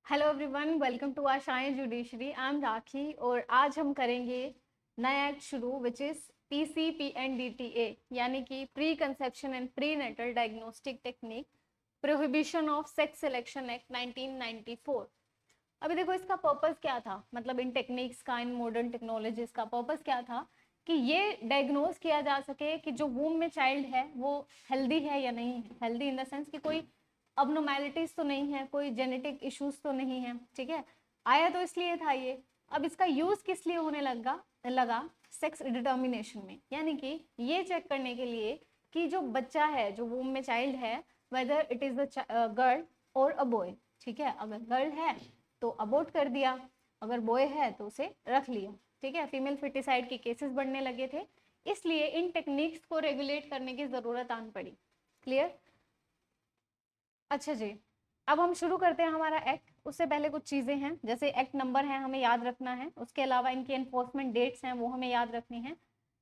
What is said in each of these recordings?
Hello everyone, welcome to आशाएं judiciary. I am राखी और आज हम करेंगे नया एक्ट शुरू विच इज PCPNDTA यानी कि pre conception and prenatal diagnostic technique prohibition of sex selection act 1994। अभी देखो इसका पर्पस क्या था, मतलब इन टेक्निक्स का, इन मॉडर्न टेक्नोलॉजीज का पर्पस क्या था कि ये डायग्नोज किया जा सके कि जो वूम में चाइल्ड है वो हेल्दी है या नहीं है। हेल्दी इन द सेंस कि कोई अबनॉर्मैलिटीज तो नहीं है, कोई जेनेटिक इश्यूज तो नहीं है। ठीक है, आया तो इसलिए था ये। अब इसका यूज किस लिए होने लगा सेक्स डिटर्मिनेशन में, यानी कि ये चेक करने के लिए कि जो बच्चा है, जो वूम में चाइल्ड है, whether it is the girl और अ बॉय। ठीक है, अगर गर्ल है तो अबॉर्ट कर दिया, अगर बॉय है तो उसे रख लिया। ठीक है, फीमेल फिटिसाइड के केसेस बढ़ने लगे थे, इसलिए इन टेक्निक्स को रेगुलेट करने की जरूरत आन पड़ी। क्लियर? अच्छा जी, अब हम शुरू करते हैं हमारा एक्ट। उससे पहले कुछ चीजें हैं, जैसे एक्ट नंबर है हमें याद रखना है, उसके अलावा इनकी एनफोर्समेंट डेट्स हैं वो हमें याद रखनी है।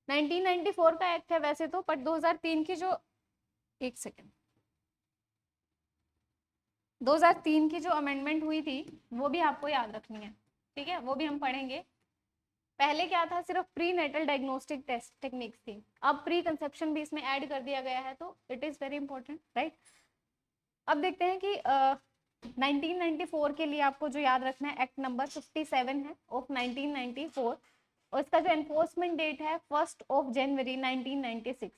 1994 का एक्ट है वैसे तो, बट 2003 की जो, एक सेकेंड, 2003 की जो अमेंडमेंट हुई थी वो भी आपको याद रखनी है। ठीक है, वो भी हम पढ़ेंगे। पहले क्या था, सिर्फ prenatal diagnostic test techniques थी, अब प्री कंसेप्शन भी इसमें ऐड कर दिया गया है, तो it is very important, right. अब देखते हैं कि 1994 के लिए आपको जो याद रखना है, एक्ट नंबर 57 है ऑफ 1994, और इसका जो एनफोर्समेंट डेट है 1 जनवरी 1996।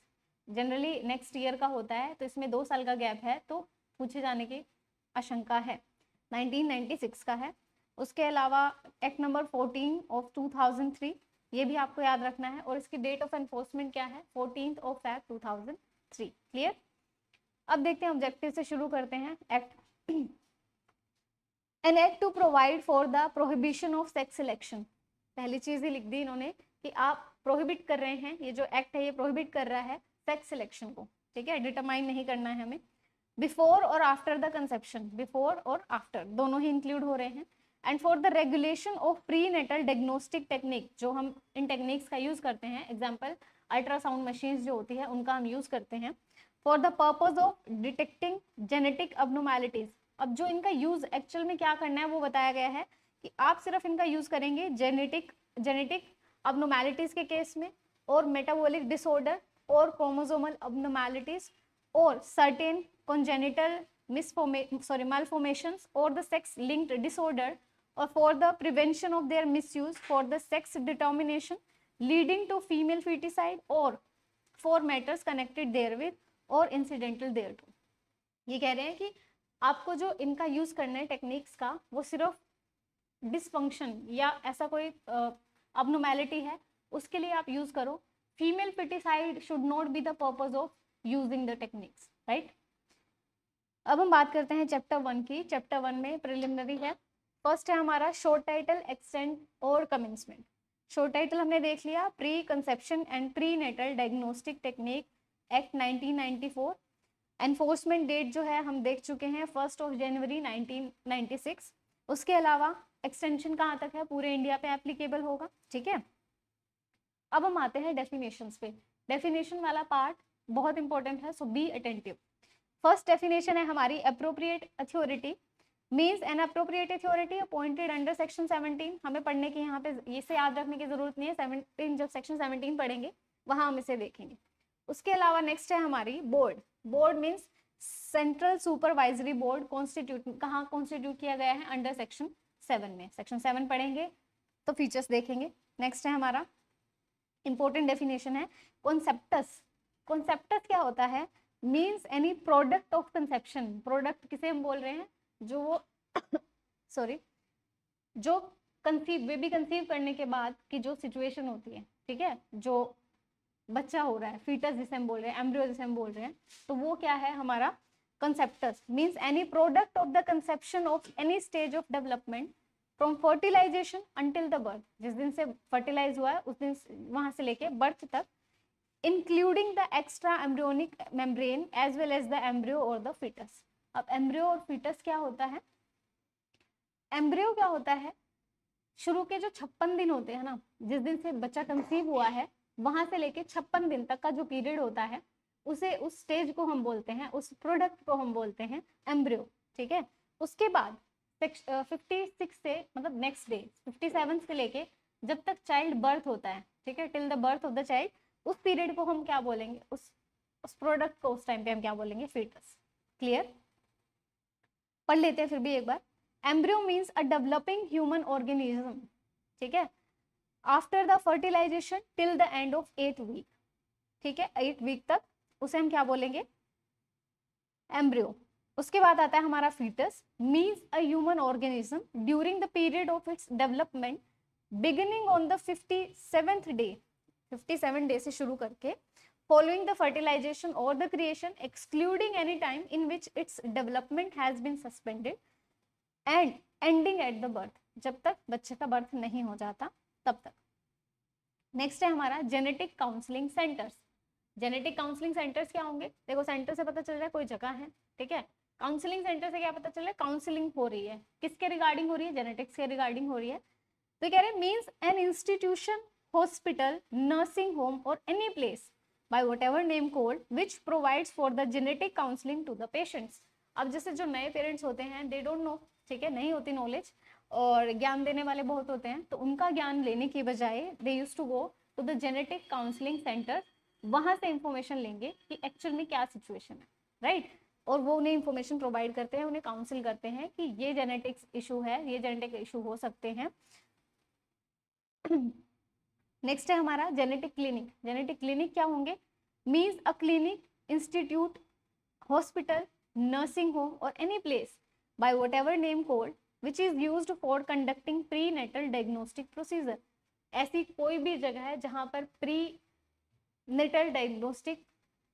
जनरली नेक्स्ट ईयर का होता है, तो इसमें 2 साल का गैप है, तो पूछे जाने की आशंका है। 1996 का है। उसके अलावा एक्ट नंबर 14 ऑफ 2003, ये भी आपको याद रखना है, और इसकी डेट ऑफ एनफोर्समेंट क्या है, 14 Feb 2003। क्लियर? अब देखते हैं ऑब्जेक्टिव से शुरू करते हैं। Act an act to provide for the prohibition of sex selection. पहली चीज ही लिख दी इन्होंने कि आप प्रोहिबिट कर रहे हैं, ये जो एक्ट है ये प्रोहिबिट कर रहा है सेक्स सिलेक्शन को। ठीक है, डिटरमाइन नहीं करना है हमें। बिफोर और आफ्टर द कंसेप्शन, बिफोर और आफ्टर दोनों ही इंक्लूड हो रहे हैं। And for the regulation of prenatal diagnostic technique, जो हम इन टेक्निक्स का यूज करते हैं, एग्जाम्पल अल्ट्रासाउंड मशीन्स जो होती है उनका हम यूज करते हैं, for the purpose of detecting genetic abnormalities. अब जो इनका यूज एक्चुअल में क्या करना है वो बताया गया है कि आप सिर्फ इनका यूज करेंगे जेनेटिक अबनॉर्मैलिटीज के केस में, और मेटाबॉलिक डिसऑर्डर, और क्रोमोसोमल अबनॉर्मैलिटीज, और certain congenital malformations or the sex linked disorder, or for the prevention of their misuse for the sex determination leading to female feticide, or for matters connected therewith or incidental thereto। ये कह रहे हैं कि आपको जो इनका use करना है टेक्निक्स का, वो सिर्फ डिसफंक्शन या ऐसा कोई अबनॉर्मैलिटी है उसके लिए आप यूज करो। Female foeticide should not be the purpose of using the techniques, right. अब हम बात करते हैं चैप्टर 1 की। चैप्टर 1 में प्रिलिमिनरी है। फर्स्ट है हमारा शॉर्ट टाइटल, एक्सटेंड और कमेंसमेंट। शॉर्ट टाइटल हमने देख लिया, pre conception and prenatal diagnostic technique act 1994। Enforcement date जो है हम देख चुके हैं, 1 जनवरी 1996। उसके अलावा एक्सटेंशन कहाँ तक है, पूरे इंडिया पे एप्लीकेबल होगा। ठीक है, अब हम आते हैं डेफिनेशंस पे। डेफिनेशन वाला पार्ट बहुत इंपॉर्टेंट है, सो बी अटेंटिव। फर्स्ट डेफिनेशन है हमारी, appropriate authority means an appropriate authority appointed under section 17। हमें पढ़ने की यहाँ पे इसे याद रखने की जरूरत नहीं है, 17 जब सेक्शन 17 पढ़ेंगे वहां हम इसे देखेंगे। उसके अलावा नेक्स्ट है हमारी board. Board means central supervisory board. Constitute कहाँ कॉन्स्टिट्यूट किया गया है, अंडर सेक्शन 7 में। सेक्शन 7 पढ़ेंगे तो फीचर्स देखेंगे। नेक्स्ट है हमारा इंपॉर्टेंट डेफिनेशन है कॉन्सेप्टस। कॉन्सेप्टस क्या होता है, means any product of conception. Product किसे हम बोल रहे हैं, जो वो सॉरी जो कंसीव, बेबी कंसीव करने के बाद की जो सिचुएशन होती है, ठीक है, जो बच्चा हो रहा है, फीटस जिसे हम बोल रहे हैं, एम्ब्रियो जिसे हम बोल रहे हैं, तो वो क्या है हमारा concepts. Means any product of the conception of any stage of development from fertilisation until the birth. जिस दिन से फर्टिलाइज हुआ है उस दिन वहां से लेके बर्थ तक, including the extra embryonic membrane as well as the embryo और द फीटस। अब एम्ब्रियो और फीटस क्या होता है, एम्ब्रियो क्या होता है, शुरू के जो 56 दिन होते हैं ना, जिस दिन से बच्चा कंसीव हुआ है वहां से लेके 56 दिन तक का जो पीरियड होता है, उसे, उस स्टेज को हम बोलते हैं, उस प्रोडक्ट को हम बोलते हैं एम्ब्रियो। ठीक है, उसके बाद 56 से मतलब नेक्स्ट डे 57 से लेके जब तक चाइल्ड बर्थ होता है, ठीक है, till the birth of the child, उस पीरियड को हम क्या बोलेंगे, उस प्रोडक्ट को उस टाइम पे हम क्या बोलेंगे, फीटस। क्लियर? पढ़ लेते हैं फिर भी एक बार। Embryo means a developing human organism, ठीक है, after the fertilisation till the end of 8 week, ठीक है, 8 वीक तक उसे हम क्या बोलेंगे, एम्ब्रियो। उसके बाद आता है हमारा fetus, means a human organism during the period of its development beginning on the 57th day, 57 day से शुरू करके, following the fertilization or the creation, excluding any time in which its development has been suspended and ending at the birth, जब तक बच्चे का birth नहीं हो जाता तब तक। नेक्स्ट है हमारा genetic counselling centres. Genetic counselling centres क्या होंगे, देखो सेंटर से पता चल रहा है कोई जगह है, ठीक है, काउंसलिंग सेंटर से क्या पता चल रहा है, काउंसलिंग हो रही है, किसके रिगार्डिंग हो रही है, जेनेटिक्स के रिगार्डिंग हो रही है। तो कह रहे हैं means an institution, hospital, nursing home और any place by whatever name called which provides for the genetic counseling to the patients। अब जैसे जो नए पेरेंट्स होते हैं दे डोंट नो, ठीक है, नहीं होती नॉलेज, और ज्ञान देने वाले बहुत होते हैं, तो उनका ज्ञान लेने की बजाय they used to go to the genetic counselling centre, वहां से इंफॉर्मेशन लेंगे कि एक्चुअल में क्या सिचुएशन है, राइट, और वो उन्हें इंफॉर्मेशन प्रोवाइड करते हैं, उन्हें काउंसिल करते हैं कि ये जेनेटिक्स इशू है, ये जेनेटिक इशू हो सकते हैं। नेक्स्ट है हमारा जेनेटिक क्लिनिक। जेनेटिक क्लिनिक क्या होंगे, means a clinic, institute, hospital, nursing home और any place by whatever name called which is used for conducting prenatal diagnostic procedure. ऐसी कोई भी जगह है जहां पर प्री नेटल डायग्नोस्टिक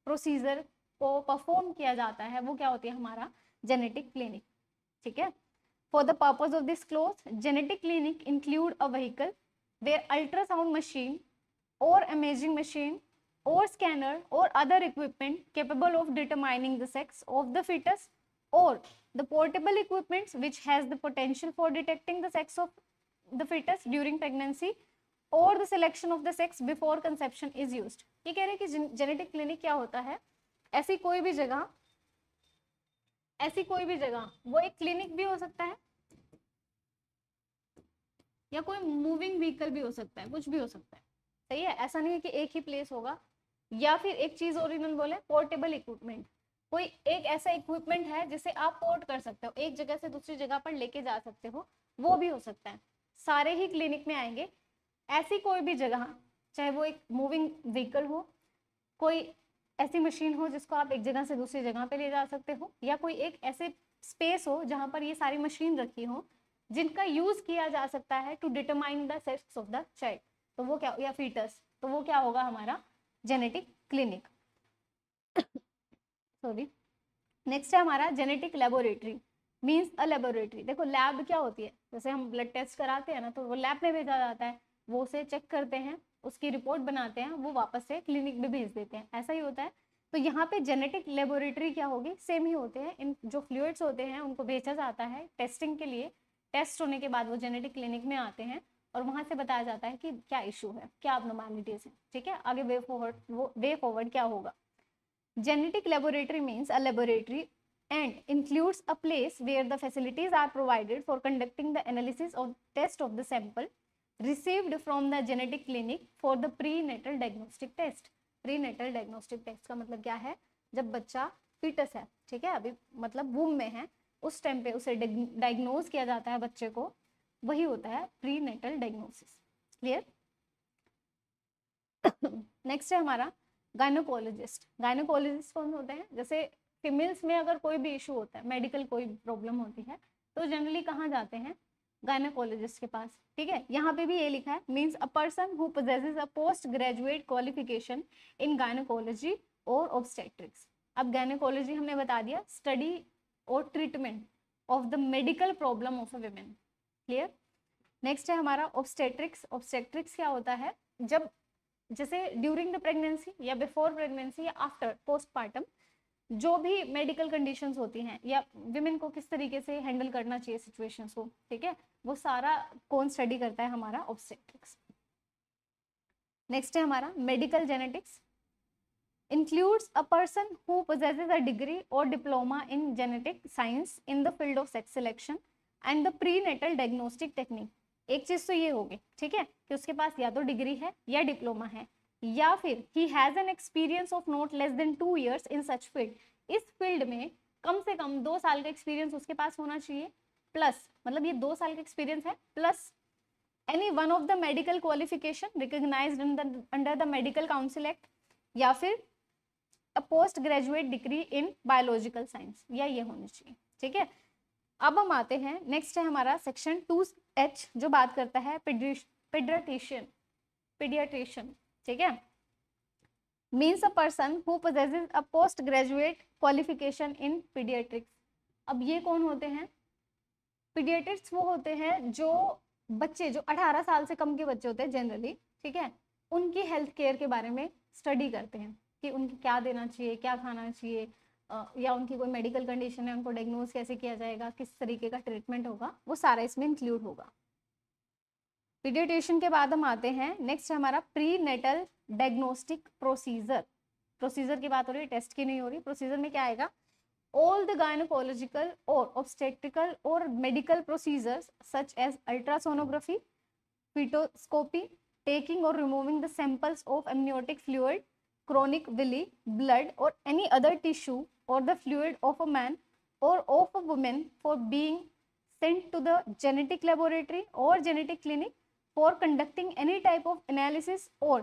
प्रोसीजर को परफॉर्म किया जाता है, वो क्या होती है, हमारा जेनेटिक क्लिनिक, ठीक है। For the purpose of this close, genetic clinic include a vehicle where ultrasound machine or imaging machine or scanner or other equipment capable of determining the sex of the fetus, or the portable equipments which has the potential for detecting the sex of the fetus during pregnancy or the selection of the sex before conception is used। ये कह रहे हैं कि genetic clinic क्या होता है, ऐसी कोई भी जगह, ऐसी कोई भी जगह, वो एक क्लिनिक भी हो सकता है या कोई मूविंग व्हीकल भी हो सकता है, कुछ भी हो सकता है, सही है, ऐसा नहीं है कि एक ही प्लेस होगा। या फिर एक चीज और इन्होंने बोले, पोर्टेबल इक्विपमेंट, कोई एक ऐसा इक्विपमेंट है जिसे आप पोर्ट कर सकते हो, एक जगह से दूसरी जगह पर लेके जा सकते हो, वो भी हो सकता है, सारे ही क्लिनिक में आएंगे। ऐसी कोई भी जगह, चाहे वो एक मूविंग व्हीकल हो, कोई ऐसी मशीन हो जिसको आप एक जगह से दूसरी जगह पे ले जा सकते हो, या कोई एक ऐसे स्पेस हो जहां पर ये सारी मशीन रखी हो जिनका यूज किया जा सकता है to determine the sex of the child, तो वो क्या, या फीटस, तो वो क्या होगा, हमारा जेनेटिक क्लिनिक। सॉरी। नेक्स्ट है हमारा genetic laboratory, means a laboratory. देखो लैब क्या होती है, जैसे हम ब्लड टेस्ट कराते हैं ना, तो वो लैब में भेजा जाता है, वो उसे चेक करते हैं, उसकी रिपोर्ट बनाते हैं, वो वापस से क्लिनिक में भेज देते हैं, ऐसा ही होता है। तो यहाँ पे जेनेटिक लेबोरेटरी क्या होगी, सेम ही होते हैं, इन जो फ्लूइड्स होते हैं उनको भेजा जाता है टेस्टिंग के लिए, टेस्ट होने के बाद वो जेनेटिक क्लिनिक में आते हैं और वहां से बताया जाता है कि क्या इशू है, क्या अबनॉर्मैलिटीज है, ठीक है, आगे वे फॉरवर्ड क्या होगा। Genetic laboratory means a laboratory and includes a place where the facilities are provided for conducting the analysis of test of the sample received from the genetic clinic for the prenatal diagnostic test। prenatal diagnostic test का मतलब क्या है, जब बच्चा foetus है, ठीक है, अभी मतलब वूम में है, उस टाइम पे उसे डायग्नोज किया जाता है बच्चे को, वही होता है प्रीनेटल डायग्नोसिस। क्लियर? नेक्स्ट है हमारा गायनोकोलॉजिस्ट। गायनोकोलॉजिस्ट कौन होते हैं, जैसे फीमेल्स में अगर कोई भी इशू होता है, मेडिकल कोई प्रॉब्लम होती है, तो जनरली कहाँ जाते हैं, गायनोकोलॉजिस्ट के पास, ठीक है। यहाँ पे भी ये लिखा है, means a person who possesses a post graduate qualification in gynaecology और ऑब्स्टेट्रिक्स। अब गायनोकोलॉजी हमने बता दिया, स्टडी और treatment of the medical problem of a women. Clear? Next है हमारा ऑब्स्टेट्रिक्स। ऑब्स्टेट्रिक्स क्या होता है, जब जैसे ड्यूरिंग द प्रेगनेंसी या बिफोर प्रेगनेंसी या आफ्टर पोस्टपार्टम जो भी मेडिकल कंडीशंस होती हैं, या विमेन को किस तरीके से हैंडल करना चाहिए सिचुएशंस को, ठीक है, वो सारा कौन स्टडी करता है, हमारा ऑब्स्टेट्रिक्स। नेक्स्ट है हमारा medical genetics, includes a person who possesses a degree or diploma in genetic science in the field of sex selection, and the prenatal diagnostic technique. एक चीज तो ये होगी, ठीक है, कि उसके पास या तो डिग्री है या डिप्लोमा है, या फिर he has an experience of not less than 2 years in such field. इस फील्ड में कम से कम 2 साल का एक्सपीरियंस उसके पास होना चाहिए, प्लस मतलब ये 2 साल का एक्सपीरियंस है, plus any one of the medical qualification recognised under the medical council act, या फिर a post graduate degree in biological science, या ये होनी चाहिए, ठीक है। अब हम आते हैं, नेक्स्ट है हमारा सेक्शन 2H जो बात करता है पीडियाट्रिशियन, ठीक है, means a person who possesses a post graduate qualification in paediatrics. अब ये कौन होते हैं? पीडियाट्रिक्स वो होते हैं जो बच्चे जो 18 साल से कम के बच्चे होते हैं जनरली, ठीक है, उनकी हेल्थ केयर के बारे में स्टडी करते हैं कि उनको क्या देना चाहिए, क्या खाना चाहिए, या उनकी कोई मेडिकल कंडीशन है, उनको डायग्नोज कैसे किया जाएगा, किस तरीके का ट्रीटमेंट होगा, वो सारा इसमें इंक्लूड होगा। पीडियाट्रिशियन के बाद हम आते हैं, नेक्स्ट है हमारा prenatal diagnostic procedure. Procedure की बात हो रही है, टेस्ट की नहीं हो रही। प्रोसीजर में क्या आएगा? all the gynecological or obstetrical or medical procedures such as ultrasonography, fetoscopy, taking or removing the samples of amniotic fluid, chronic villi, blood or any other tissue or the fluid of a man or of a woman for being sent to the genetic laboratory or genetic clinic for conducting any type of analysis or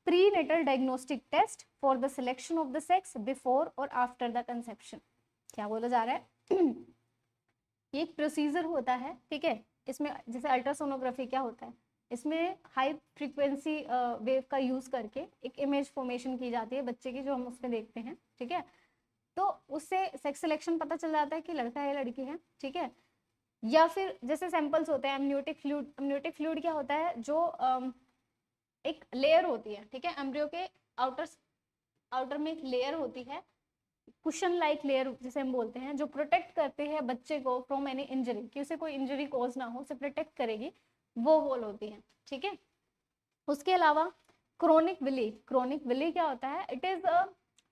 prenatal diagnostic test for the selection of the sex before or after the conception। क्या बोला जा रहा है? ये एक procedure होता है, ठीक है। इसमें जैसे अल्ट्रासोनोग्राफी क्या होता है, इसमें हाई फ्रीक्वेंसी वेव का यूज करके एक इमेज फॉर्मेशन की जाती है बच्चे की, जो हम उसमें देखते हैं, ठीक है। तो उससे सेक्स सिलेक्शन पता चल जाता है कि लड़का है लड़की है, ठीक है। या फिर जैसे सैंपल्स होते हैं एमनियोटिक फ्लूइड। एमनियोटिक फ्लूइड क्या होता है? जो एक लेयर होती है, ठीक है, एम्ब्रियो के आउटर में एक लेयर होती है, कुशन लाइक लेयर जिसे हम बोलते हैं, जो प्रोटेक्ट करते हैं बच्चे को फ्रॉम एनी इंजरी, कि उसे कोई इंजरी कॉज ना हो, उसे प्रोटेक्ट करेगी, वो वॉल होती है, ठीक है। उसके अलावा क्रोनिक विली। क्रोनिक विली क्या होता है? It is a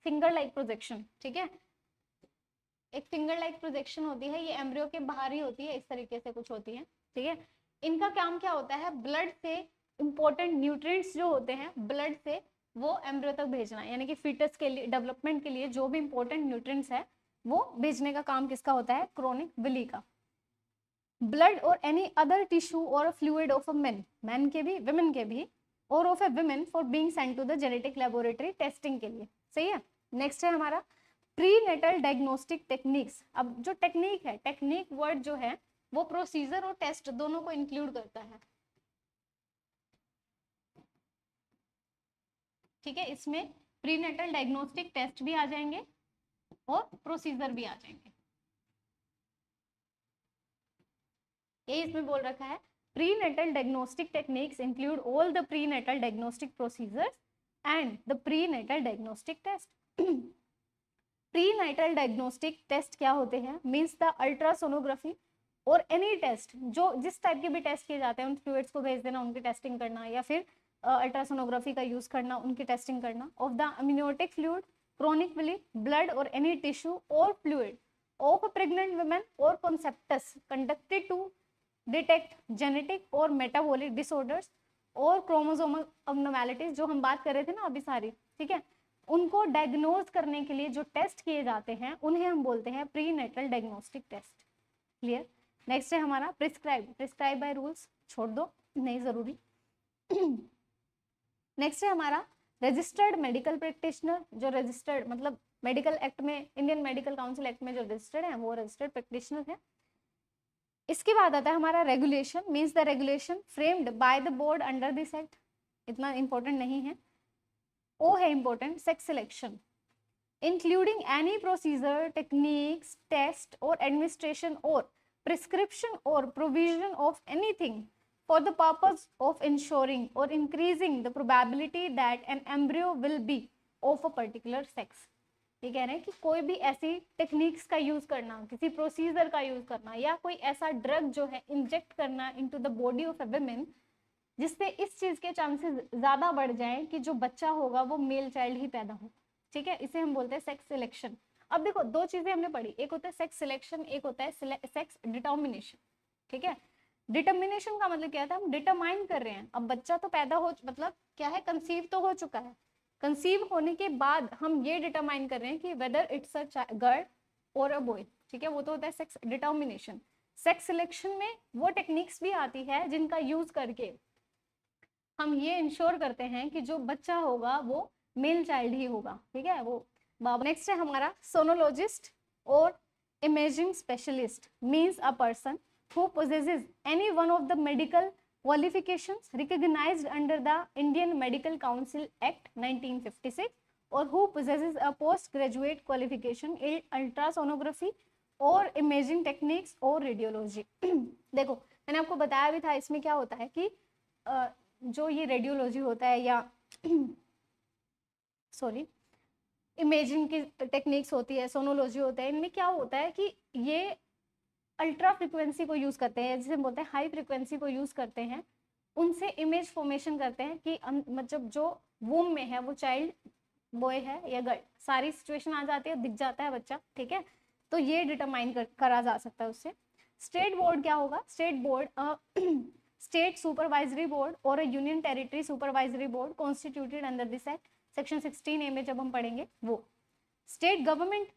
finger like projection, ठीक है, एक फिंगर लाइक प्रोजेक्शन होती है, ये एम्ब्रियो के बाहर ही होती है, इस तरीके से कुछ होती है, ठीक है। इनका काम क्या होता है? ब्लड से इंपॉर्टेंट न्यूट्रिएंट्स जो होते हैं ब्लड से वो एम्ब्रियो तक भेजना, यानी कि फीटस के लिए डेवलपमेंट के लिए जो भी इंपॉर्टेंट न्यूट्रिएंट्स है वो भेजने का काम किसका होता है? क्रोनिक विली का। ब्लड और एनी अदर टिश्यू और फ्लूइड ऑफ अ मैन के भी, विमेन के भी, और of a women for being sent to the genetic laboratory testing के लिए, सही है। नेक्स्ट है हमारा प्रीनेटल डायग्नोस्टिक टेक्निक्स। अब जो टेक्निक है, टेक्निक वर्ड जो है वो प्रोसीजर और टेस्ट दोनों को इंक्लूड करता है, ठीक है। इसमें प्रीनेटल डायग्नोस्टिक टेस्ट भी आ जाएंगे और प्रोसीजर भी आ जाएंगे, ये इसमें बोल रखा है। Prenatal diagnostic techniques include all the prenatal diagnostic procedures and the prenatal diagnostic test. Prenatal diagnostic test क्या होते हैं? मींस द अल्ट्रासोनोग्राफी और एनी टेस्ट, जो जिस टाइप के भी टेस्ट किए जाते हैं, उन फ्लूइड्स को भेज देना, उनकी टेस्टिंग करना, या फिर अल्ट्रासोनोग्राफी का यूज करना, उनकी टेस्टिंग करना, of the amniotic fluid, chronic villi, blood और एनी टिश्यू और fluid of a pregnant women और conceptus conducted to detect genetic और मेटाबॉलिक डिसऑर्डर्स और क्रोमोसोमल अबनॉर्मैलिटीज, जो हम बात कर रहे थे ना अभी सारी, ठीक है, उनको डायग्नोज करने के लिए जो टेस्ट किए जाते हैं उन्हें हम बोलते हैं prenatal diagnostic test. Clear? Next है हमारा प्रिस्क्राइब बाय रूल्स, छोड़ दो, नहीं जरूरी। नेक्स्ट है हमारा रजिस्टर्ड मेडिकल प्रैक्टिशनर। जो रजिस्टर्ड मतलब मेडिकल एक्ट में, इंडियन मेडिकल काउंसिल एक्ट में जो रजिस्टर्ड है वो रजिस्टर्ड प्रैक्टिशनर है। इसके बाद आता है हमारा regulation, means the regulation framed by the board under this act. इतना इंपॉर्टेंट नहीं है। ओ है important, sex selection including any procedure, techniques, test और एडमिनिस्ट्रेशन और प्रिस्क्रिप्शन और provision of anything for the purpose of ensuring or increasing the probability that an embryo will be of a particular sex। ये कह रहे हैं कि कोई भी ऐसी टेक्निक्स का यूज करना, किसी प्रोसीजर का यूज करना, या कोई ऐसा ड्रग जो है इंजेक्ट करना into the body of A women, जिससे इस चीज के चांसेस ज्यादा बढ़ जाएं कि जो बच्चा होगा वो मेल चाइल्ड ही पैदा हो, ठीक है, इसे हम बोलते हैं सेक्स सिलेक्शन। अब देखो दो चीजें हमने पढ़ी, एक होता है सेक्स सिलेक्शन, एक होता है सेक्स डिटर्मिनेशन। ठीक है। डिटर्मिनेशन का मतलब क्या था, हम डिटरमाइन कर रहे हैं। अब बच्चा तो पैदा हो, मतलब क्या है, कंसीव तो हो चुका है, कंसीव होने के बाद हम ये डिटरमाइन कर रहे हैं कि वेदर इट्स अ गर्ल और अ बॉय, ठीक है, वो तो होता है सेक्स डिटर्मिनेशन। सेक्स सिलेक्शन में वो टेक्निक्स भी आती है जिनका यूज करके हम ये इंश्योर करते हैं कि जो बच्चा होगा वो मेल चाइल्ड ही होगा, ठीक है, वो बाबा। नेक्स्ट है हमारा सोनोलॉजिस्ट और imaging specialist means a person who possesses any one of the medical qualifications recognized under the Indian Medical Council Act 1956 or who possesses a postgraduate qualification in ultrasonography और imaging techniques और radiology. देखो मैंने आपको बताया भी था, इसमें क्या होता है कि जो ये रेडियोलॉजी होता है या सॉरी इमेजिंग की टेक्निक्स होती है, सोनोलॉजी होता है, इनमें क्या होता है कि ये अल्ट्रा फ्रिक्वेंसी को यूज करते हैं, जिसे बोलते हैं हाई फ्रिक्वेंसी को यूज करते हैं, उनसे इमेज फॉर्मेशन करते हैं कि मतलब जो वूम में है वो चाइल्ड बॉय है या गर्ल, सारी सिचुएशन आ जाती है, दिख जाता है बच्चा, ठीक है। तो ये डिटरमाइन करा जा सकता है उससे। स्टेट बोर्ड क्या होगा, state board state supervisory board और a union territory supervisory board constituted under this act, section 16A में जब हम पढ़ेंगे वो। State government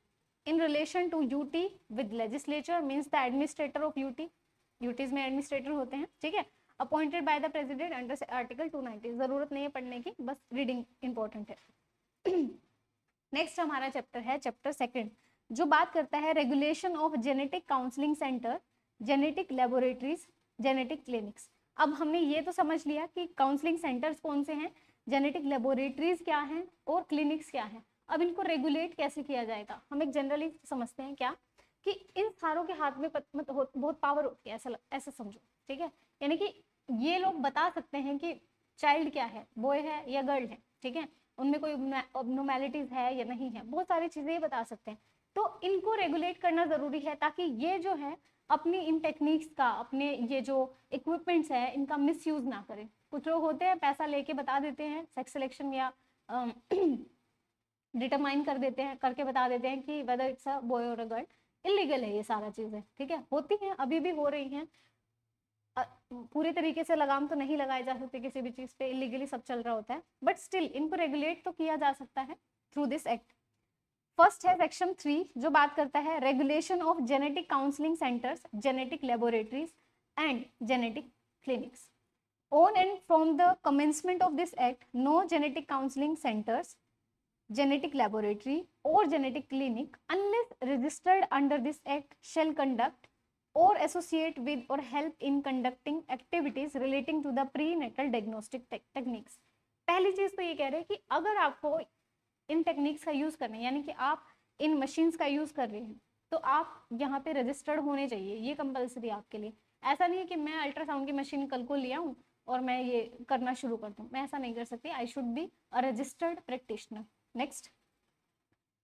in relation to UT with legislature means the administrator of UT, UTs में administrator होते हैं, ठीक है, appointed by the president under article 290। जरूरत नहीं है पढ़ने की, बस रीडिंग इंपॉर्टेंट है। नेक्स्ट हमारा चैप्टर है चैप्टर सेकंड, जो बात करता है regulation of genetic counselling centre, genetic laboratories, genetic clinics. अब हमने ये तो समझ लिया कि काउंसलिंग सेंटर्स कौन से हैं, जेनेटिक लेबोरेटरीज क्या हैं और क्लिनिक्स क्या हैं। अब इनको रेगुलेट कैसे किया जाएगा, हम एक जनरली समझते हैं क्या कि इन सारों के हाथ में बहुत पावर होती है, ऐसा समझो, ठीक है। यानी कि ये लोग बता सकते हैं कि चाइल्ड क्या है, बॉय है या गर्ल है, ठीक है, उनमें कोई अबनॉर्मैलिटीज है या नहीं है, बहुत सारी चीजें ये बता सकते हैं। तो इनको रेगुलेट करना जरूरी है ताकि ये जो है अपनी इन टेक्निक्स का, अपने ये जो इक्विपमेंट्स है इनका मिसयूज ना करें। कुछ लोग होते हैं पैसा लेके बता देते हैं सेक्स सिलेक्शन या डिटरमाइन कर देते हैं, करके बता देते हैं कि वेदर इट्स अ बॉय और अ गर्ल। इलीगल है ये सारा चीजें, ठीक है, होती हैं, अभी भी हो रही हैं। पूरे तरीके से लगाम तो नहीं लगाए जा सकते किसी भी चीज पे, इलीगली सब चल रहा होता है, बट स्टिल इनको रेगुलेट तो किया जा सकता है थ्रू दिस एक्ट। फर्स्ट है सेक्शन 3 जो बात करता है regulation of genetic counselling centres, genetic laboratories and genetic clinics. On and from the commencement of this act, no genetic counseling centers, genetic laboratory or genetic clinic unless registered under this act shall conduct or associate with or help in conducting activities relating to the prenatal diagnostic techniques। पहली चीज तो ये कह रहे हैं कि अगर आपको इन टेक्निक्स का यूज करना है, यानी कि आप इन मशीन्स का यूज कर रहे हैं, तो आप यहाँ पे रजिस्टर्ड होने चाहिए, ये कंपल्सरी आपके लिए। ऐसा नहीं है कि मैं अल्ट्रासाउंड की मशीन कल को लिया हूँ और मैं ये करना शुरू कर दूं, मैं ऐसा नहीं कर सकती। I should be a registered practitioner. Next,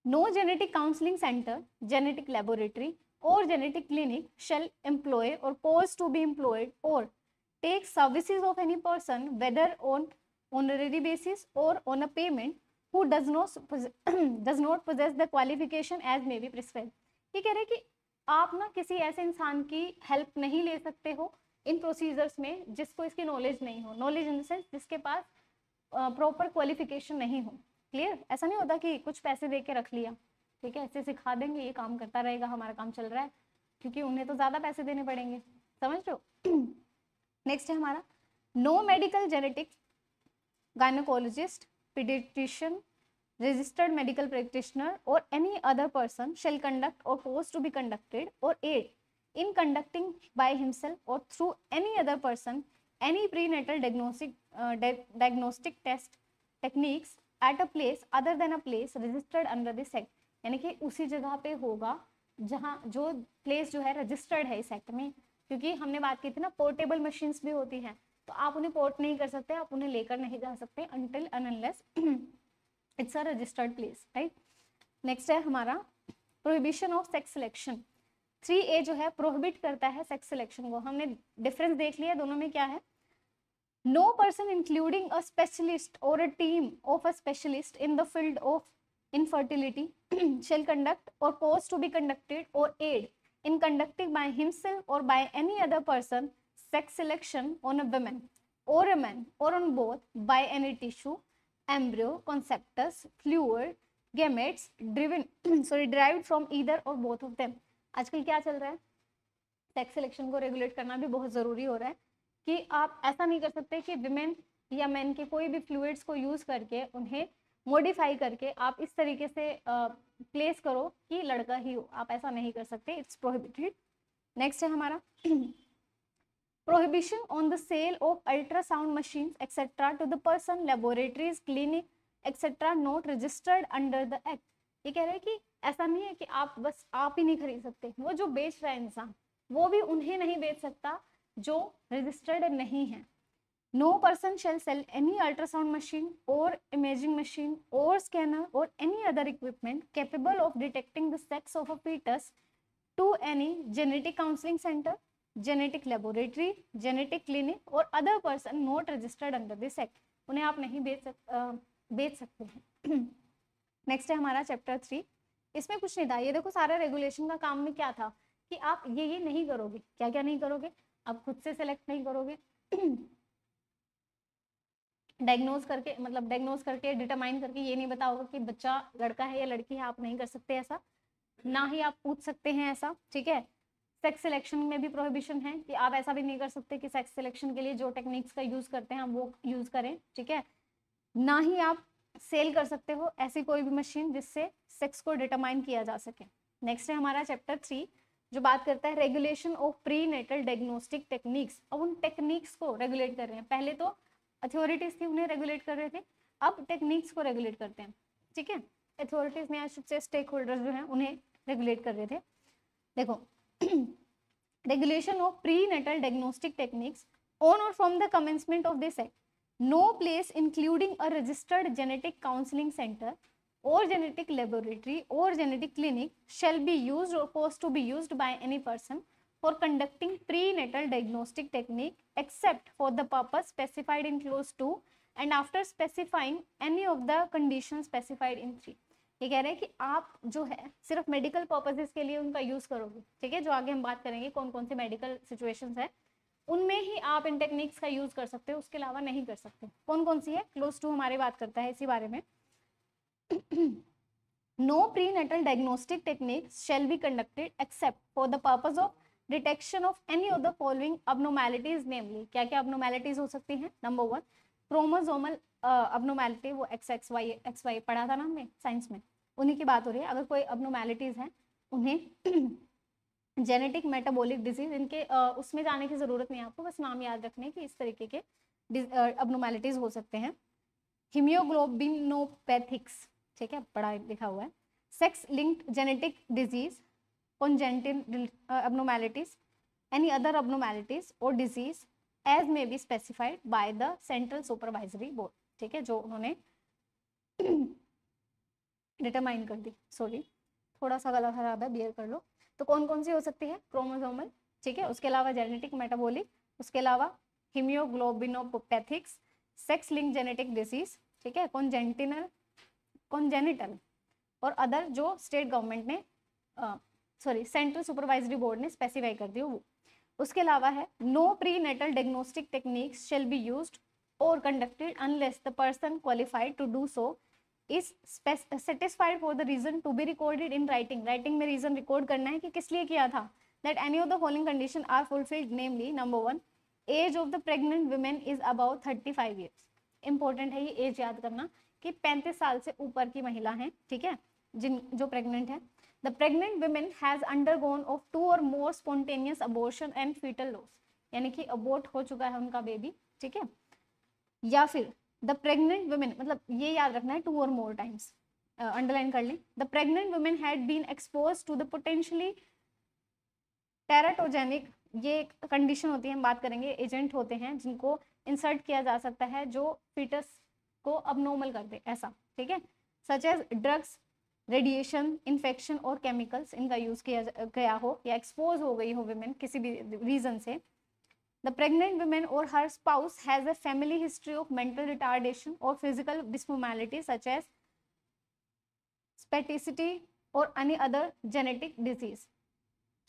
no genetic counselling centre, genetic laboratory और जेनेटिक क्लिनिक शेल एम्प्लॉय और पोज टू बी एम्प्लॉयड और take services of any person whether on honorary basis और on a payment who does not possess the qualification as may be prescribed। ये कह रहे कि आप ना किसी ऐसे इंसान की हेल्प नहीं ले सकते हो इन प्रोसीजर्स में जिसको इसकी नॉलेज नहीं हो, नॉलेज इन द सेंस जिसके पास प्रॉपर क्वालिफिकेशन नहीं हो। क्लियर? ऐसा नहीं होता कि कुछ पैसे दे के रख लिया, ठीक है, ऐसे सिखा देंगे, ये काम करता रहेगा, हमारा काम चल रहा है, क्योंकि उन्हें तो ज्यादा पैसे देने पड़ेंगे, समझ लो। नेक्स्ट है हमारा no medical genetics, gynaecologist, pediatrician, registered medical practitioner or any other person shall conduct or pose to be conducted or aid in conducting by himself or through any other person any prenatal diagnostic test techniques at a place other than a place registered under this act। यानी कि उसी जगह पे होगा जहाँ जो place जो है रजिस्टर्ड है इस एक्ट में, क्योंकि हमने बात की थी ना पोर्टेबल मशीन्स भी होती हैं, तो आप उन्हें पोर्ट नहीं कर सकते, आप उन्हें लेकर नहीं जा सकते until and unless it's a registered place, right? Next है हमारा prohibition of sex selection. 3A जो है प्रोहिबिट करता है सेक्स सिलेक्शन को। हमने डिफरेंस देख लिया दोनों में क्या है। No person including a specialist और a team of a specialist in the field of infertility shall conduct or cause to be conducted or aid in conducting by himself or by any other person sex selection on a woman or a man or on both by any tissue, embryo, conceptus, fluid, gametes driven derived from either or both of them. आजकल क्या चल रहा है, sex selection को regulate करना भी बहुत ज़रूरी हो रहा है कि आप ऐसा नहीं कर सकते कि विमेन या मैन के कोई भी फ्लूइड्स को यूज़ करके उन्हें मॉडिफाई करके आप इस तरीके से प्लेस करो कि लड़का ही हो, आप ऐसा नहीं कर सकते, इट्स प्रोहिबिटेड। नेक्स्ट है हमारा prohibition on the sale of ultrasound machines etc to the person, laboratories, clinic etc not registered under the act। ये कह रहे हैं कि ऐसा नहीं है कि आप बस आप ही नहीं खरीद सकते, वो जो बेच रहा है इंसान वो भी उन्हें नहीं बेच सकता जो रजिस्टर्ड नहीं है। No person shall sell any ultrasound machine or imaging machine or scanner or any other equipment capable of detecting the sex of a fetus to any genetic counseling center, genetic laboratory, genetic clinic or other person not registered under this act। उन्हें आप नहीं बेच सकते हैं। Next है हमारा chapter 3। इसमें कुछ नहीं था, ये देखो सारा रेगुलेशन का काम में क्या था कि आप ये नहीं करोगे, क्या क्या नहीं करोगे, आप खुद से सेलेक्ट नहीं करोगे, डायग्नोज करके डिटरमाइन करके ये नहीं बताओगे कि बच्चा लड़का है या लड़की है, आप नहीं कर सकते ऐसा, ना ही आप पूछ सकते हैं ऐसा, ठीक है। सेक्स सिलेक्शन में भी प्रोहिबिशन है कि आप ऐसा भी नहीं कर सकते कि सेक्स सिलेक्शन के लिए जो टेक्निक्स का यूज करते हैं वो यूज करें, ठीक है। ना ही आप सेल कर सकते हो ऐसी कोई भी मशीन जिससे सेक्स को डिटरमाइन किया जा सके। नेक्स्ट है हमारा चैप्टर 3 जो बात करता है regulation of prenatal diagnostic techniques. अब उन टेक्निक्स को रेगुलेट कर रहे हैं, पहले तो अथॉरिटीज थी उन्हें रेगुलेट कर रहे थे, अब टेक्निक्स को रेगुलेट करते हैं, ठीक है। अथॉरिटीज में से स्टेक होल्डर्स जो हैं उन्हें रेगुलेट कर रहे थे। देखो regulation of prenatal diagnostic techniques on or from the commencement of this act, no place including a registered genetic counseling center or genetic laboratory or genetic clinic shall be used or caused to be used by any person for conducting prenatal diagnostic technique except for the purpose specified in clause 2 and after specifying any of the conditions specified in 3। ये कह रहे हैं कि आप जो है सिर्फ medical purposes के लिए उनका यूज करोगे, ठीक है। जो आगे हम बात करेंगे कौन कौन से मेडिकल सिचुएशंस है उनमें ही आप इन टेक्निक्स का यूज कर सकते हो, उसके अलावा नहीं कर सकते। कौन कौन सी है, क्लोज 2 हमारी बात करता है इसी बारे में। No prenatal diagnostic techniques shall be conducted except for the purpose of detection of any of the following abnormalities, namely क्या क्या अबनॉर्मैलिटीज हो सकती हैं। नंबर 1 क्रोमोसोमल अबनॉर्मैलिटी, वो XY पढ़ा था ना हमने साइंस में, उन्हीं की बात हो रही है। अगर कोई अबनॉर्मैलिटीज हैं उन्हें जेनेटिक मेटाबॉलिक डिजीज, इनके उसमें जाने की जरूरत नहीं है आपको, बस नाम याद रखने की इस तरीके के अबनॉर्मैलिटीज हो सकते हैं। हीमियोग्लोबिनोपैथिक्स, ठीक है, पढ़ा लिखा हुआ है। Sex linked genetic disease, congenital abnormalities, any other abnormalities or disease as may be specified by the central supervisory board, ठीक है, जो उन्होंने डिटरमाइन कर दी। सॉरी थोड़ा सा गला खराब है, बियर कर लो। तो कौन कौन सी हो सकती है, क्रोमोसोमल, ठीक है, उसके अलावा जेनेटिक मेटाबॉलिक, उसके अलावा haemoglobinopathies, sex link genetic disease, ठीक है, कॉन्जेनिटल और अदर जो स्टेट गवर्नमेंट ने सेंट्रल सुपरवाइजरी बोर्ड ने स्पेसिफाई कर दी वो। उसके अलावा है no prenatal diagnostic techniques shall be used और conducted unless the person qualified to do so is satisfied for the reason to be recorded in writing. Writing में reason record करना है कि किस लिए किया था। That any of the following condition are fulfilled, namely number 1 age of the pregnant women is about 35 years. Important है ये एज याद करना कि 35 साल से ऊपर की महिला है, ठीक है, जो प्रेग्नेंट है। The pregnant woman has undergone of 2 or more spontaneous abortion and fetal loss, यानी कि अबॉर्ट हो चुका है उनका बेबी, ठीक है। या फिर the pregnant woman, मतलब ये याद रखना है 2 or more times, अंडरलाइन कर लें। The pregnant woman had been exposed to the potentially teratogenic, ये कंडीशन होती है, हम बात करेंगे, एजेंट होते हैं जिनको इंसर्ट किया जा सकता है जो फीटस को अबनॉर्मल कर दे, ऐसा, ठीक है। Such as drugs, radiation, infection और केमिकल्स, इनका यूज किया गया हो या एक्सपोज हो गई हो विमेन किसी भी रीजन से। द प्रेग्नेंट विमेन और हर spouse has a family history of mental retardation और फिजिकल डिसनॉर्मैलिटी सच एज स्पेटिसिटी और एनी अदर जेनेटिक डिजीज,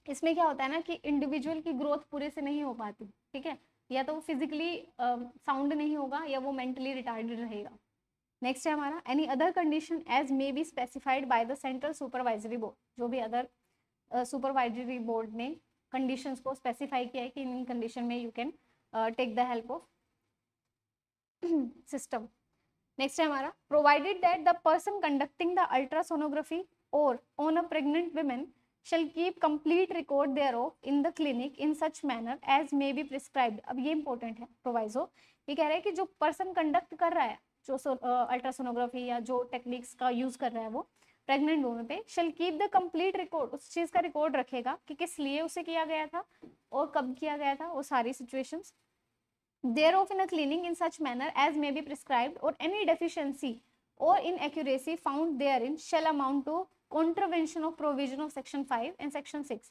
इसमें क्या होता है ना कि इंडिविजुअल की ग्रोथ पूरे से नहीं हो पाती, ठीक है, या तो वो फिजिकली साउंड नहीं होगा या वो मेंटली रिटार्डेड रहेगा। नेक्स्ट है हमारा any other condition as may be specified by the central supervisory board, जो भी अदर सुपरवाइजरी बोर्ड ने कंडीशंस को स्पेसिफाई किया है कि इन कंडीशन में you can take the help of system. Next है हमारा provided that the person conducting the ultrasonography और on a pregnant women shall keep complete record thereof in the clinic in such manner as may be prescribed। अब ये important है proviso, ये कह रहा है कि जो पर्सन कंडक्ट कर रहा है जो अल्ट्रासोनोग्राफी या जो टेक्निक्स का यूज कर रहा है वो प्रेग्नेंट वुमेन पे shall keep the complete record, उस चीज का रिकॉर्ड रखेगा कि किस लिए उसे किया गया था और कब किया गया था, वो सारी situations thereof in a clinic in such manner as may be prescribed, or any deficiency or inaccuracy found therein shall amount to contravention of provision of section 5 and section 6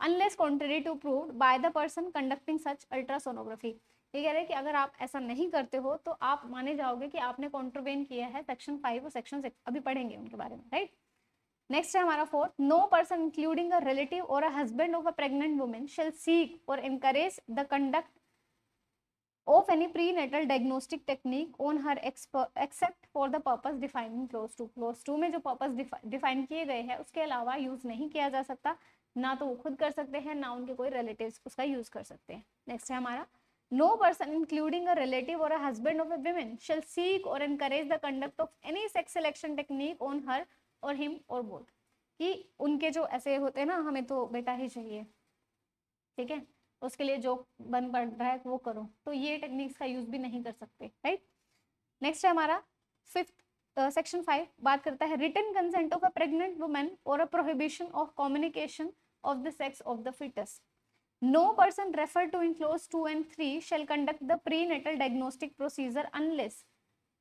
unless contrary to proved by the person conducting such ultrasonography। ये कह रहे हैं कि अगर आप ऐसा नहीं करते हो तो आप माने जाओगे कि आपने कॉन्ट्रवेन किया है सेक्शन 5 और सेक्शन 6, अभी पढ़ेंगे उनके बारे में, राइट। नेक्स्ट है हमारा fourth, no person including a relative और a husband of a pregnant women shall seek और encourage the conduct of any prenatal diagnostic technique on her except for the purpose defined in clause 2। clause 2 में जो purpose define किए गए हैं उसके अलावा use नहीं किया जा सकता, ना तो वो खुद कर सकते हैं ना उनके कोई रिलेटिव्स उसका यूज कर सकते हैं। नेक्स्ट है हमारा no person including a relative और a husband of a women shall seek और encourage the conduct of any sex selection technique on her और हिम और बोथ, कि उनके जो ऐसे होते हैं ना हमें तो बेटा ही चाहिए, ठीक है, उसके लिए जो बन पड़ रहा है वो करो, तो ये टेक्निक्स का यूज भी नहीं कर सकते, राइट। नेक्स्ट है हमारा फिफ्थ सेक्शन 5 बात करता है written consent of a pregnant women और a prohibition of communication of the sex of the foetus. No person refer to in clause 2 and 3 shall conduct the prenatal diagnostic procedure unless,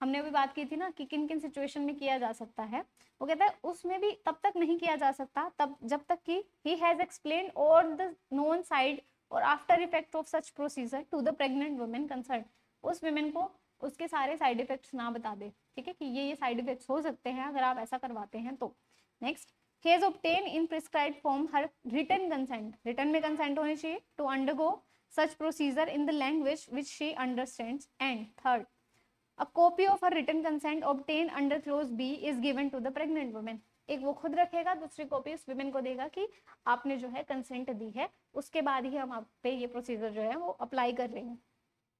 हमने अभी बात की थी ना कि किन किन सिचुएशन में किया जा सकता है, वो कहता है उसमें भी तब तक नहीं किया जा सकता तब जब तक कि he has explain all the known side और after effect of such procedure to the pregnant women concern, उस वुमेन को उसके सारे साइड इफेक्ट्स ना बता दे, ठीक है, कि ये साइड इफेक्ट्स हो सकते हैं अगर आप ऐसा करवाते हैं तो। Next he has obtained in prescribed form her written consent, written में consent होनी चाहिए to undergo such procedure in the language which she understands, and third a copy of her written consent obtained under clause B is given to the pregnant woman। एक वो खुद रखेगा, दूसरी copy उस women को देगा कि आपने जो है कंसेंट दी है, उसके बाद ही हम आप पे ये प्रोसीजर जो है वो अप्लाई कर रहे हैं।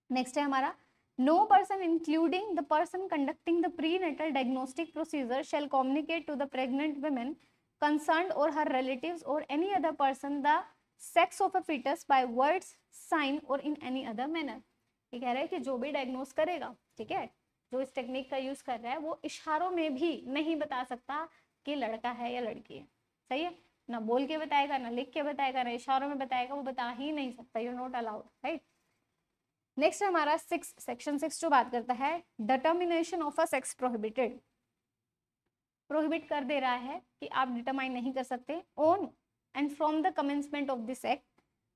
नेक्स्ट है हमारा no person including the person conducting the prenatal diagnostic procedure shall communicate to the pregnant women concerned or her relatives or any other person the sex of a fetus by words, sign or in any other manner। ये कह रहा है कि जो भी diagnose करेगा, ठीक है, जो इस टेक्निक का यूज कर रहा है वो इशारों में भी नहीं बता सकता कि लड़का है या लड़की है, सही है, ना बोल के बताएगा ना लिख के बताएगा ना इशारों में बताएगा, वो बता ही नहीं सकता, you not allowed, right. Next हमारा सेक्शन 6 जो बात करता है determination of a sex prohibited, prohibit कर दे रहा है कि आप डिटरमाइन नहीं कर सकते on and from the commencement of this act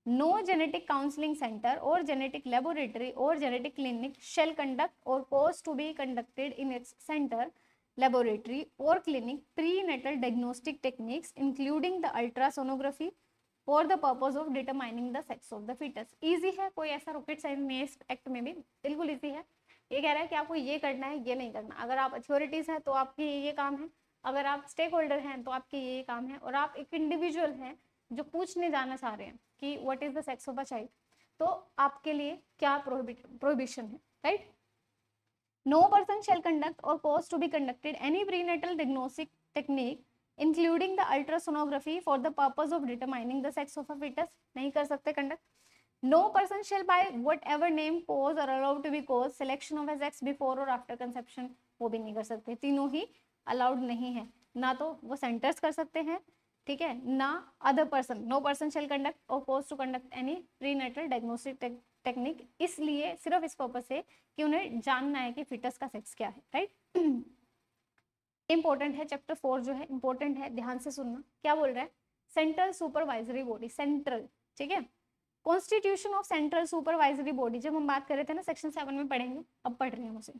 no genetic counselling centre और जेनेटिक लेबोरेटरी और जेनेटिक क्लिनिक शेल कंडक्ट और cause to be conducted in its centre laboratory और clinic prenatal diagnostic techniques including the ultrasonography for the purpose of determining the sex of the foetus. Easy है, कोई ऐसा rocket science नहीं है इस act में भी, बिल्कुल ईजी है। ये कह रहा है कि आपको ये करना है ये नहीं करना, अगर आप अथॉरिटीज हैं तो आपके ये काम है, अगर आप स्टेक होल्डर हैं तो आपके ये काम है, और आप एक इंडिविजुअल हैं जो पूछने जाना चाह रहे हैं कि what is the sex of a child, तो आपके लिए क्या प्रोहिबिशन है, right. No person shall conduct और cause to be conducted any prenatal diagnostic technique including the ultrasonography for the purpose of determining the sex of a foetus, नहीं कर सकते conduct. No person shall by whatever name cause और allowed to be cause selection of a sex before और after conception, वो भी नहीं कर सकते, तीनों ही अलाउड नहीं है, ना तो वो सेंटर्स कर सकते हैं, ठीक है, ना other person. No person shall conduct और cause to conduct any prenatal diagnostic technique, इसलिए सिर्फ इस पर्पस से कि उन्हें जानना है कि फिटस का सेक्स क्या है, राइट। इंपॉर्टेंट है, चैप्टर 4 जो है इंपॉर्टेंट है, ध्यान से सुनना क्या बोल रहा है। सेंट्रल सुपरवाइजरी बॉडी, सेंट्रल, ठीक है, constitution of central supervisory body, जब हम बात कर रहे थे ना सेक्शन 7 में पढ़ेंगे, अब पढ़ रहे हैं उसे।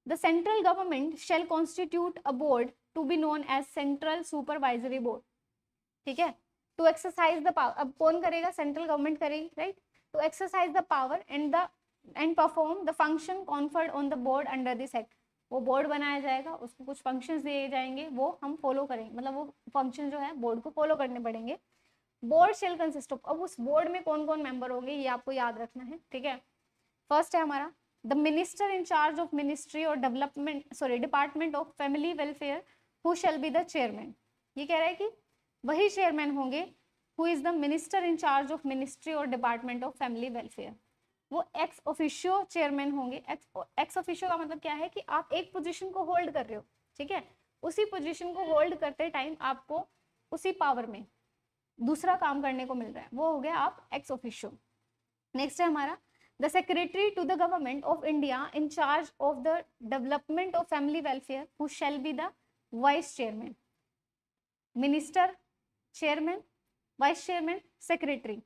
The central government shall constitute a board to be known as Central Supervisory Board, ठीक है, टू एक्सरसाइज द पावर, अब कौन करेगा, सेंट्रल गवर्नमेंट करेगी, right, to exercise the power and perform the function conferred on the board under this act. वो board बनाया जाएगा, उसको कुछ फंक्शंस दिए जाएंगे, वो हम फॉलो करेंगे, मतलब वो फंक्शन जो है बोर्ड को फॉलो करने पड़ेंगे। बोर्ड शेल कंसिस्ट ऑफ, अब उस बोर्ड में कौन कौन मेंबर होंगे ये आपको याद रखना है, ठीक है। फर्स्ट है हमारा the minister in charge of ministry और development department of family welfare who shall be the chairman. ये कह रहा है कि वही चेयरमैन होंगे who is the minister in charge of ministry और डिपार्टमेंट ऑफ फैमिली वेलफेयर। वो एक्स ऑफिशियो चेयरमैन होंगे। एक्स ऑफिशियो का मतलब क्या है कि आप एक पोजीशन को होल्ड कर रहे हो, ठीक है, उसी पोजीशन को होल्ड करते टाइम आपको उसी पावर में दूसरा काम करने को मिल रहा है, वो हो गया आप एक्स ऑफिशियो। नेक्स्ट है हमारा the secretary to the government of India in charge of the development of family welfare who shall be the vice chairman. Minister, chairman, vice chairman, secretary.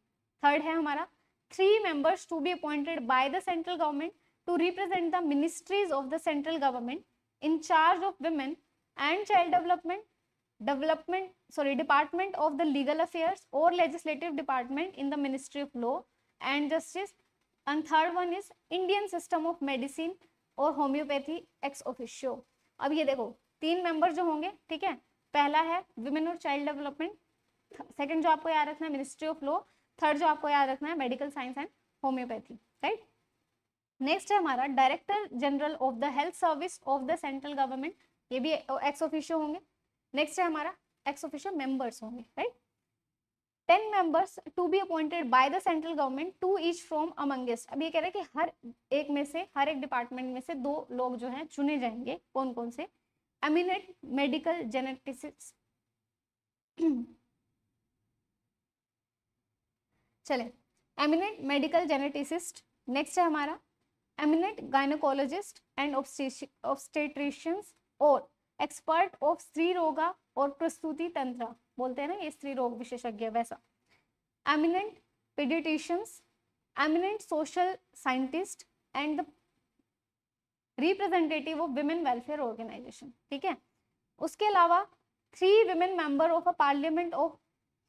Third है हमारा 3 members to be appointed by the central government to represent the ministries of the central government in charge of women and child department of the legal affairs or legislative department in the ministry of law and justice. And third one is Indian system of medicine और homeopathy ex officio। अब ये देखो 3 member जो होंगे, ठीक है, पहला है विमेन और चाइल्ड डेवलपमेंट, सेकंड जो आपको याद रखना है मिनिस्ट्री ऑफ लॉ, थर्ड जो आपको याद रखना है medical science and homoeopathy, right. Next है हमारा director general of the health service of the central government, ये भी एक्स ऑफिशियो होंगे। नेक्स्ट है हमारा एक्स ऑफिशियो मेंबर्स होंगे, right. 10 members to be appointed by the central government, 2 each from amongst. अब ये कह रहे हैं कि हर एक में से, हर एक डिपार्टमेंट में से 2 लोग जो हैं चुने जाएंगे। कौन कौन से? एमिनेंट मेडिकल जेनेटिसिस्ट, चले, एमिनेंट मेडिकल जेनेटिसिस्ट। नेक्स्ट है हमारा एमिनेंट गायनोकोलॉजिस्ट एंड ऑब्स्टेट्रिशियंस और एक्सपर्ट ऑफ स्त्री रोगा और प्रसूति तंत्र, बोलते हैं ना ये स्त्री रोग विशेषज्ञ वैसा। Eminent paediatricians, eminent social scientist and the representative of women welfare organisation, ठीक है। उसके अलावा 3 women member of a parliament of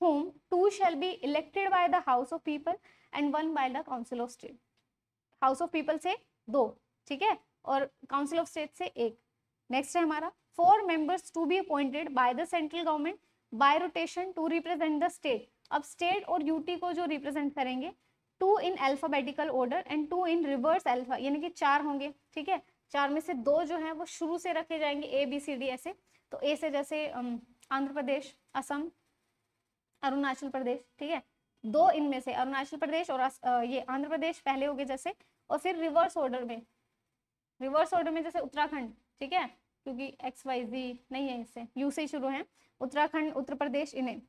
whom 2 shall be elected by the House of People and 1 by the Council of State। House of People से 2, ठीक है, और Council of State से 1। Next है हमारा 4 members to be appointed by the central government by rotation to represent the state। अब state और UT को जो रिप्रेजेंट करेंगे 2 in alphabetical order and 2 in reverse alpha, यानी कि 4 होंगे, ठीक है। 4 में से 2 जो है वो शुरू से रखे जाएंगे ABCD ऐसे, तो ए से जैसे आंध्र प्रदेश, असम, अरुणाचल प्रदेश, ठीक है। 2 इनमें से अरुणाचल प्रदेश और ये आंध्र प्रदेश पहले हो गए जैसे, और फिर रिवर्स ऑर्डर में जैसे उत्तराखंड, ठीक है, क्योंकि XYZ नहीं है, इससे यू से ही शुरू है, उत्तराखंड, उत्तर प्रदेश, इन्हें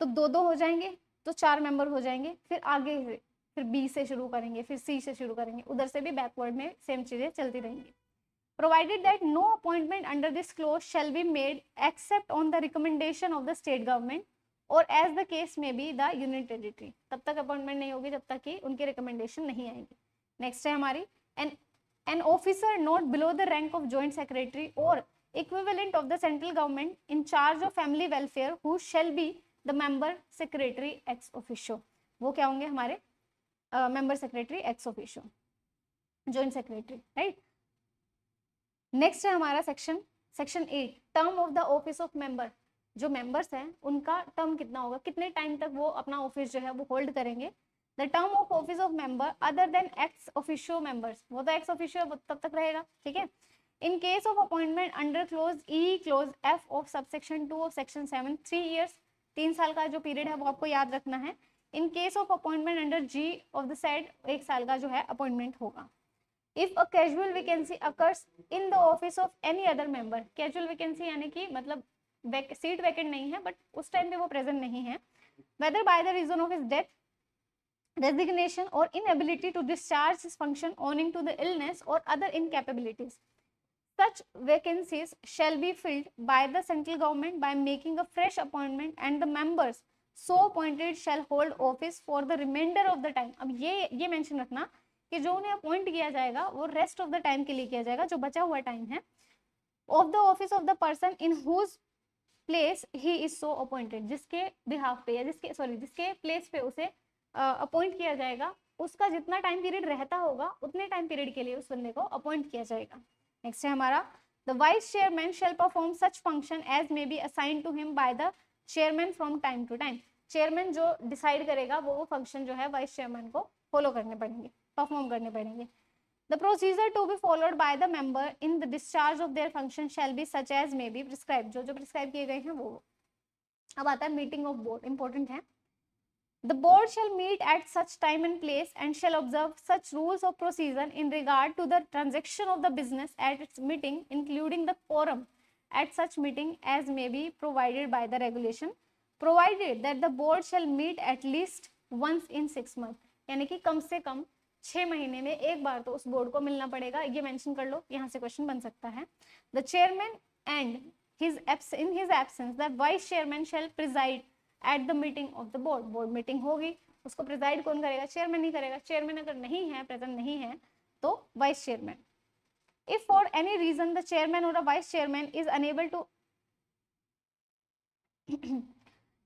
तो 2-2 हो जाएंगे, तो 4 मेंबर हो जाएंगे। फिर आगे फिर B से शुरू करेंगे, फिर C से शुरू करेंगे, उधर से भी बैकवर्ड में सेम चीजें चलती रहेंगी। Provided that no appointment under this clause shall be made except on the recommendation of the state government or as the case may be the union territory। तब तक अपॉइंटमेंट नहीं होगी जब तक कि उनकी रिकमेंडेशन नहीं आएगी। नेक्स्ट है हमारी an officer not below the rank of joint secretary or equivalent of the central government in charge of family welfare who shall be the member secretary ex officio। वो क्या होंगे हमारे member secretary ex officio, joint secretary, right। Next है हमारा section 8, term of the office of member. जो members हैं उनका term कितना होगा, कितने टाइम तक वो अपना ऑफिस जो है वो होल्ड करेंगे। The term of office of member other than x officio members, वो तो एक्स ऑफिशियो तब तक रहेगा, ठीक है। इन case of appointment under close E close F of subsection 2 of section 7, 3 years, 3 साल का जो पीरियड है वो आपको याद रखना है। इन case of appointment under G of the side 1 साल का जो है अपॉइंटमेंट होगा। If a casual vacancy occurs in the office of any other member, casual vacancy यानी कि मतलब सीट वैकेंट नहीं है बट उस टाइम पे वो प्रेजेंट नहीं है, whether by the reason of his death, resignation or inability to discharge his function owing to the illness or other incapabilities, such vacancies shall be filled by the central government by making a fresh appointment and the members so appointed shall hold office for the remainder of the time। अब ये mention रखना कि जो उन्हें appoint किया जाएगा वो rest of the time के लिए किया जाएगा, जो बचा हुआ टाइम है, of the office of the person in whose place he is so appointed, जिसके बिहाफ पे या जिसके प्लेस पे उसे अपॉइंट किया जाएगा, उसका जितना टाइम पीरियड रहता होगा उतने टाइम पीरियड के लिए उस बंदे को अपॉइंट किया जाएगा। नेक्स्ट है हमारा the vice chairman shall perform such function as may be assign to him by the chairman from time to time. Chairman जो डिसाइड करेगा वो फंक्शन जो है वाइस चेयरमैन को फॉलो करने पड़ेंगे, परफॉर्म करने पड़ेंगे। The procedure to be followed by the member in the discharge of their function shall be such as may be prescribed, जो जो prescribe किए गए हैं वो। अब आता है मीटिंग ऑफ बोर्ड, इंपॉर्टेंट है। The board shall meet at such time and place and shall observe such rules of procedure in regard to the transaction of the business at its meeting, including the quorum at such meeting as may be provided by the regulation, provided that the board shall meet at least once in 6 months, यानी कि कम से कम 6 महीने में एक बार तो उस board को मिलना पड़ेगा। ये मेंशन कर लो, यहाँ से क्वेश्चन बन सकता है। The chairman and in his absence the vice chairman shall preside at the meeting of the board। Board meeting होगी, उसको प्रिजाइड कौन करेगा? चेयरमैन ही करेगा। चेयरमैन अगर नहीं है, प्रेजेंट नहीं है, तो vice chairman. If for any reason the chairman और vice chairman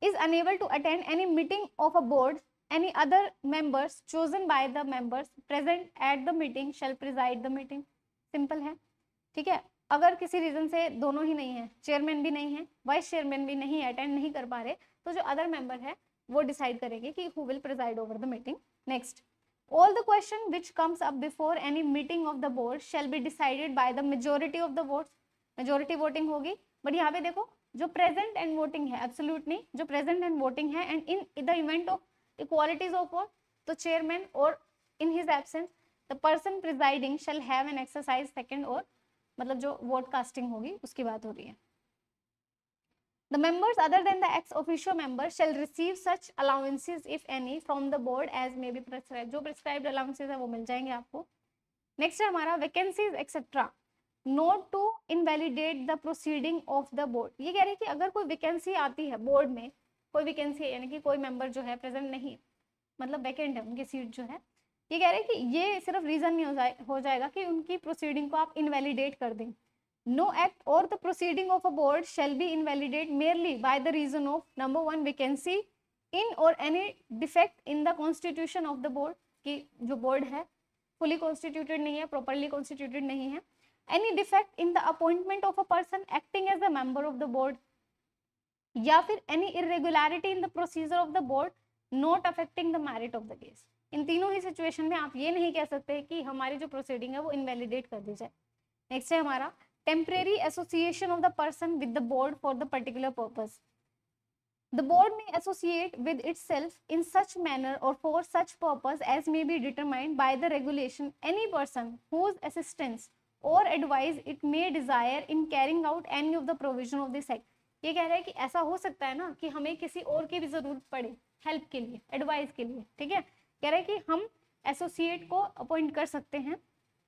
is unable to attend any meeting of a board, any other members chosen by the members present at the meeting shall preside the meeting। Simple है, ठीक है। अगर किसी reason से दोनों ही नहीं है, चेयरमैन भी नहीं है, वाइस चेयरमैन भी नहीं है, अटेंड नहीं कर पा रहे, तो जो अदर मेंबर है वो डिसाइड करेंगे कि who will preside over the meeting. Next, all the question which comes up before any meeting of the board shall be decided by the majority of the votes। Majority voting होगी। But यहाँ पे देखो जो present and voting है, absolute नहीं, जो present and voting है, and in the event of equalities of vote, तो चेयरमैन और in his absence the person presiding shall have an exercise second, और मतलब जो वोट कास्टिंग होगी उसकी बात हो रही है। The members other than the ex officio members shall receive such allowances if any from the board as may be prescribed। जो prescribed allowances है वो मिल जाएंगे आपको। नेक्स्ट है हमारा vacancies etc not to invalidate the proceeding of the board। ये कह रहे हैं कि अगर कोई वैकेंसी आती है बोर्ड में, कोई वैकेंसी है यानी कि कोई मेंबर जो है प्रेजेंट नहीं, मतलब वैकेंट है उनकी सीट जो है, ये कह रहे हैं कि ये सिर्फ रीजन नहीं हो जाएगा कि उनकी प्रोसीडिंग को आप इनवैलिडेट कर दें। No act or the proceeding of a board shall be invalidated merely by the reason of number 1 vacancy in or any defect in the constitution of the board, कि जो बोर्ड है fully constituted नहीं है, properly constituted नहीं है, any defect in the appointment of a person acting as a member of the board, या फिर any irregularity in the procedure of the board not affecting the merit of the case। इन तीनों ही situation में आप ये नहीं कह सकते कि हमारी जो प्रोसीडिंग है वो इनवैलिडेट कर दी जाए। नेक्स्ट है हमारा temporary association of the person with the board for the particular purpose। The board may associate with itself in such manner or for such purpose as may be determined by the regulation any person whose assistance or advice it may desire in carrying out any of the provision of this act। ये कह रहा है कि ऐसा हो सकता है ना कि हमें किसी और की भी जरूरत पड़े हेल्प के लिए, एडवाइस के लिए, ठीक है। कह रहा है कि हम एसोसिएट को अपॉइंट कर सकते हैं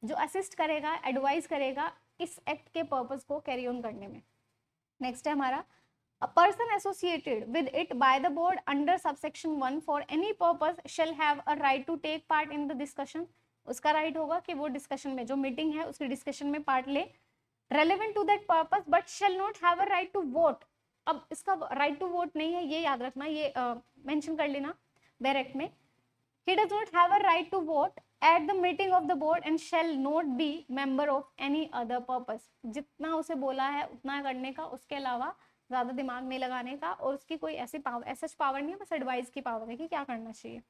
जो असिस्ट करेगा, एडवाइस करेगा इस एक्ट के पर्पस को कैरी ऑन करने में। नेक्स्ट है हमारा a person associated with it by the board under subsection 1 for any purpose shall have a right to take part in the discussion. उसका राइट होगा कि वो डिस्कशन में, जो मीटिंग है उसकी डिस्कशन में पार्ट ले, relevant to that purpose but shall not have a right to vote. अब इसका राइट टू वोट नहीं है, ये याद रखना, ये मेंशन कर लेना डायरेक्ट में। He does not have a right to vote at the meeting of the board and shall not be member of any other purpose। जितना उसे बोला है उतना करने का, उसके अलावा ज्यादा दिमाग नहीं लगाने का, और उसकी कोई ऐसी पावर, ऐसा पावर नहीं है, बस एडवाइस की पावर है कि क्या करना चाहिए।